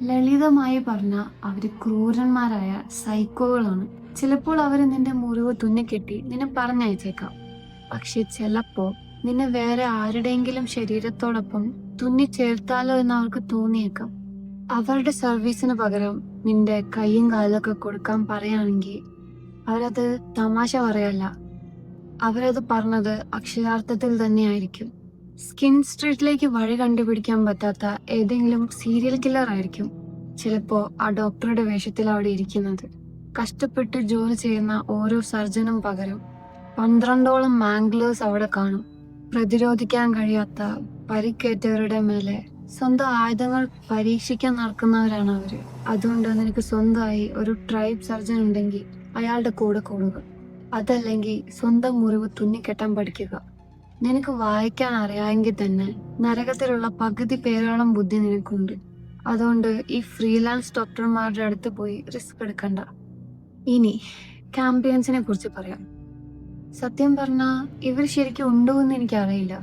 ലളിതമായി പറഞ്ഞാൽ അവര് ക്രൂരന്മാരായ സൈക്കോകളാണ്. ചിലപ്പോൾ അവർ നിന്റെ മുറിവ് തുന്നിക്കെട്ടി നിന്നെ പറഞ്ഞയച്ചേക്കാം. പക്ഷെ ചിലപ്പോൾ നിന്നെ വേറെ ആരുടെയെങ്കിലും ശരീരത്തോടൊപ്പം തുന്നിച്ചേർത്താലോ എന്ന് അവർക്ക് തോന്നിയേക്കാം. അവരുടെ സർവീസിന് പകരം നിന്റെ കൈയും കാലൊക്കെ കൊടുക്കാൻ പറയുകയാണെങ്കിൽ അവരത് തമാശ പറയല്ല. അവരത് പറഞ്ഞത് അക്ഷരാർത്ഥത്തിൽ തന്നെയായിരിക്കും. സ്കിൻ സ്ട്രീറ്റിലേക്ക് വഴി കണ്ടുപിടിക്കാൻ പറ്റാത്ത ഏതെങ്കിലും സീരിയൽ കില്ലർ ആയിരിക്കും ചിലപ്പോൾ ആ ഡോക്ടറുടെ വേഷത്തിൽ അവിടെ ഇരിക്കുന്നത്. കഷ്ടപ്പെട്ട് ജോലി ചെയ്യുന്ന ഓരോ സർജനും പകരം 12ഓളം മാംഗ്ലേഴ്സ് അവിടെ കാണും. പ്രതിരോധിക്കാൻ കഴിയാത്ത പരിക്കേറ്റവരുടെ മേലെ സ്വന്തം ആയുധങ്ങൾ പരീക്ഷിക്കാൻ നടക്കുന്നവരാണ് അവര്. അതുകൊണ്ട് നിനക്ക് സ്വന്തമായി ഒരു ട്രൈബ് സർജൻ ഉണ്ടെങ്കിൽ അയാളുടെ കൂടെ കൂടുക. അതല്ലെങ്കിൽ സ്വന്തം മുറിവ് തുന്നിക്കെട്ടാൻ പഠിക്കുക. നിനക്ക് വായിക്കാൻ അറിയാമെങ്കിൽ തന്നെ നരകത്തിലുള്ള പകുതി പേരോളം ബുദ്ധി നിനക്കുണ്ട്. അതുകൊണ്ട് ഈ ഫ്രീലാൻസ് ഡോക്ടർമാരുടെ അടുത്ത് പോയി റിസ്ക് എടുക്കണ്ട. ഇനി ക്യാമ്പയിൻസിനെ കുറിച്ച് പറയാം. സത്യം പറഞ്ഞാൽ ഇവർ ശരിക്കും ഉണ്ടോ എന്ന് എനിക്കറിയില്ല.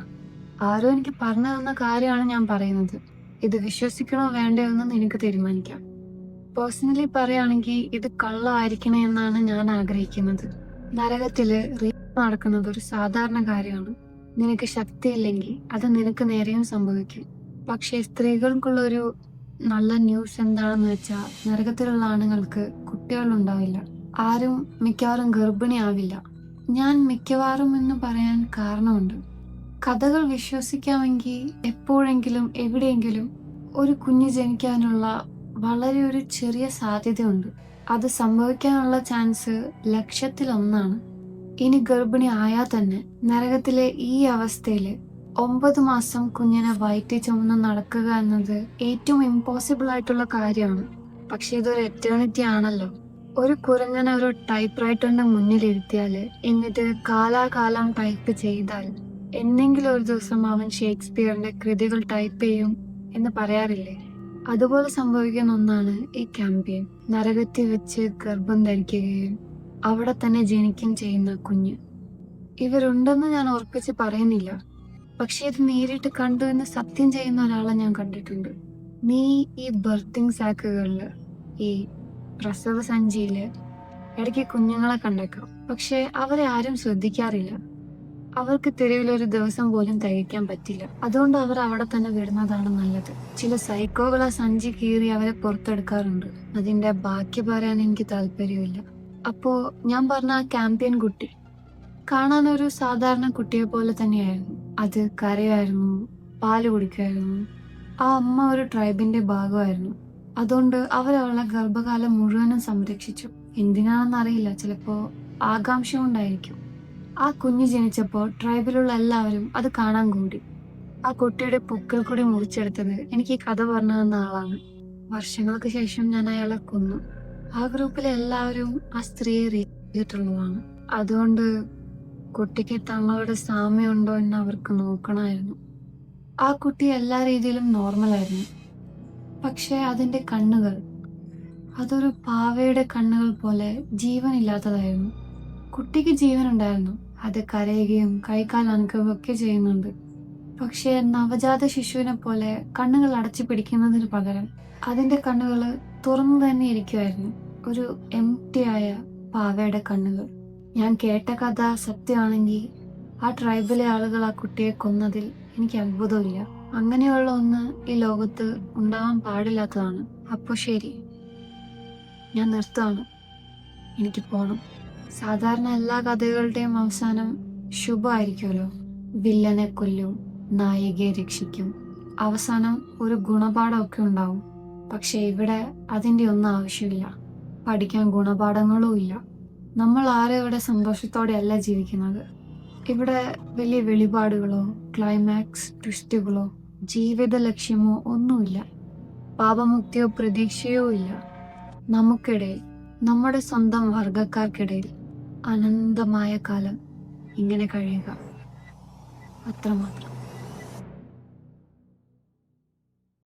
ആരോ എനിക്ക് പറഞ്ഞു തന്ന കാര്യമാണ് ഞാൻ പറയുന്നത്. ഇത് വിശ്വസിക്കണോ വേണ്ടയോ എന്ന് നിനക്ക് തീരുമാനിക്കാം. പേഴ്സണലി പറയുകയാണെങ്കിൽ ഇത് കള്ളമായിരിക്കണേ എന്നാണ് ഞാൻ ആഗ്രഹിക്കുന്നത്. നരകത്തില് റേപ്പ് നടക്കുന്നത് ഒരു സാധാരണ കാര്യമാണ്. നിനക്ക് ശക്തിയില്ലെങ്കിൽ അത് നിനക്ക് നേരെയും സംഭവിക്കും. പക്ഷെ സ്ത്രീകൾക്കുള്ളൊരു നല്ല ന്യൂസ് എന്താണെന്ന് വെച്ചാൽ നരകത്തിലുള്ള ആണുങ്ങൾക്ക് കുട്ടികളുണ്ടാവില്ല. ആരും മിക്കവാറും ഗർഭിണിയാവില്ല. ഞാൻ മിക്കവാറും എന്ന് പറയാൻ കാരണമുണ്ട്. കഥകൾ വിശ്വസിക്കാമെങ്കിൽ എപ്പോഴെങ്കിലും എവിടെയെങ്കിലും ഒരു കുഞ്ഞ് ജനിക്കാനുള്ള വളരെ ഒരു ചെറിയ സാധ്യതയുണ്ട്. അത് സംഭവിക്കാനുള്ള ചാൻസ് 1,00,000-ൽ-1. ഇനി ഗർഭിണി ആയാൽ തന്നെ നരകത്തിലെ ഈ അവസ്ഥയിൽ 9 മാസം കുഞ്ഞിനെ വയറ്റി ചുമന്ന് നടക്കുക എന്നത് ഏറ്റവും ഇമ്പോസിബിൾ ആയിട്ടുള്ള കാര്യമാണ്. പക്ഷെ ഇതൊരു എറ്റേണിറ്റി ആണല്ലോ. ഒരു കുരങ്ങനെ ഒരു ടൈപ്പ് റൈറ്ററിന്റെ മുന്നിലിരുത്തിയാൽ എന്നിട്ട് കാലാകാലം ടൈപ്പ് ചെയ്താൽ എന്നെങ്കിലും ഒരു ദിവസം അവൻ ഷേക്സ്പിയറിന്റെ കൃതികൾ ടൈപ്പ് ചെയ്യും എന്ന് പറയാറില്ലേ? അതുപോലെ സംഭവിക്കുന്ന ഒന്നാണ് ഈ ക്യാമ്പയിൻ. നരകത്തിൽ വെച്ച് ഗർഭം ധരിക്കുകയും അവിടെ തന്നെ ജനിക്കുകയും ചെയ്യുന്ന കുഞ്ഞ്. ഇവരുണ്ടെന്ന് ഞാൻ ഉറപ്പിച്ച് പറയുന്നില്ല. പക്ഷെ ഇത് നേരിട്ട് കണ്ടു എന്ന് സത്യം ചെയ്യുന്ന ഒരാളെ ഞാൻ കണ്ടിട്ടുണ്ട്. നീ ഈ ബർത്തിങ് സാക്കുകളില്, ഈ പ്രസവ സഞ്ചിയില് ഇടയ്ക്ക് കുഞ്ഞുങ്ങളെ കണ്ടേക്കാം. പക്ഷെ അവരെ ആരും ശ്രദ്ധിക്കാറില്ല. അവർക്ക് തെരുവിലൊരു ദിവസം പോലും തികയ്ക്കാൻ പറ്റില്ല. അതുകൊണ്ട് അവർ അവിടെ തന്നെ വിടുന്നതാണ് നല്ലത്. ചില സൈക്കോകൾ ആ സഞ്ചി കീറി അവരെ പുറത്തെടുക്കാറുണ്ട്. അതിന്റെ ബാക്കി പറയാൻ എനിക്ക് താല്പര്യമില്ല. അപ്പോ ഞാൻ പറഞ്ഞ ആ ക്യാമ്പയിൻ കുട്ടി കാണാൻ ഒരു സാധാരണ കുട്ടിയെ പോലെ തന്നെയായിരുന്നു. അത് കരയായിരുന്നു, പാല് കുടിക്കുമായിരുന്നു. ആ അമ്മ ഒരു ട്രൈബിന്റെ ഭാഗമായിരുന്നു. അതുകൊണ്ട് അവരവളെ ഗർഭകാലം മുഴുവനും സംരക്ഷിച്ചു. എന്തിനാണെന്നറിയില്ല, ചിലപ്പോ ആകാംക്ഷ കൊണ്ടായിരിക്കും. ആ കുഞ്ഞ് ജനിച്ചപ്പോൾ ട്രൈബിലുള്ള എല്ലാവരും അത് കാണാൻ കൂടി. ആ കുട്ടിയുടെ പൊക്കിൾ കൂടി മുറിച്ചെടുത്തത് എനിക്ക് ഈ കഥ പറഞ്ഞു തന്ന ആളാണ്. വർഷങ്ങൾക്ക് ശേഷം ഞാൻ അയാളെ കൊന്നു. ആ ഗ്രൂപ്പിലെ എല്ലാവരും ആ സ്ത്രീയെ റേപ്പ് ചെയ്തിട്ടുള്ളതാണ്. അതുകൊണ്ട് കുട്ടിക്ക് തങ്ങളുടെ സാമ്യമുണ്ടോ എന്ന് അവർക്ക് നോക്കണമായിരുന്നു. ആ കുട്ടി എല്ലാ രീതിയിലും നോർമലായിരുന്നു. പക്ഷെ അതിന്റെ കണ്ണുകൾ, അതൊരു പാവയുടെ കണ്ണുകൾ പോലെ ജീവനില്ലാത്തതായിരുന്നു. കുട്ടിക്ക് ജീവനുണ്ടായിരുന്നു. അത് കരയുകയും കൈകാൽ അനക്കുകയും ഒക്കെ ചെയ്യുന്നുണ്ട്. പക്ഷേ നവജാത ശിശുവിനെ പോലെ കണ്ണുകൾ അടച്ചു പിടിക്കുന്നതിന് പകരം അതിന്റെ കണ്ണുകൾ തുറന്നു തന്നെ ഇരിക്കുമായിരുന്നു. ഒരു എംപ്റ്റിയായ പാവയുടെ കണ്ണുകൾ. ഞാൻ കേട്ട കഥ സത്യമാണെങ്കിൽ ആ ട്രൈബിലെ ആളുകൾ ആ കുട്ടിയെ കൊന്നതിൽ എനിക്ക് അത്ഭുതമില്ല. അങ്ങനെയുള്ള ഒന്ന് ഈ ലോകത്ത് ഉണ്ടാവാൻ പാടില്ലാത്തതാണ്. അപ്പൊ ശരി, ഞാൻ നിർത്താണ്. എനിക്ക് പോണം. സാധാരണ എല്ലാ കഥകളുടെയും അവസാനം ശുഭമായിരിക്കുമല്ലോ. വില്ലനെ കൊല്ലും, നായികയെ രക്ഷിക്കും, അവസാനം ഒരു ഗുണപാഠമൊക്കെ ഉണ്ടാവും. പക്ഷെ ഇവിടെ അതിൻ്റെ ഒന്നും ആവശ്യമില്ല. പഠിക്കാൻ ഗുണപാഠങ്ങളും ഇല്ല. നമ്മൾ ആരും ഇവിടെ സന്തോഷത്തോടെ അല്ല ജീവിക്കുന്നത്. ഇവിടെ വലിയ വെളിപാടുകളോ ക്ലൈമാക്സ് ട്വിസ്റ്റുകളോ ജീവിത ലക്ഷ്യമോ ഒന്നുമില്ല. പാപമുക്തിയോ പ്രതീക്ഷയോ ഇല്ല. നമുക്കിടയിൽ, നമ്മുടെ സ്വന്തം വർഗക്കാർക്കിടയിൽ അനന്തമായ കാലം ഇങ്ങനെ കഴിയുക, അത്രമാത്രം.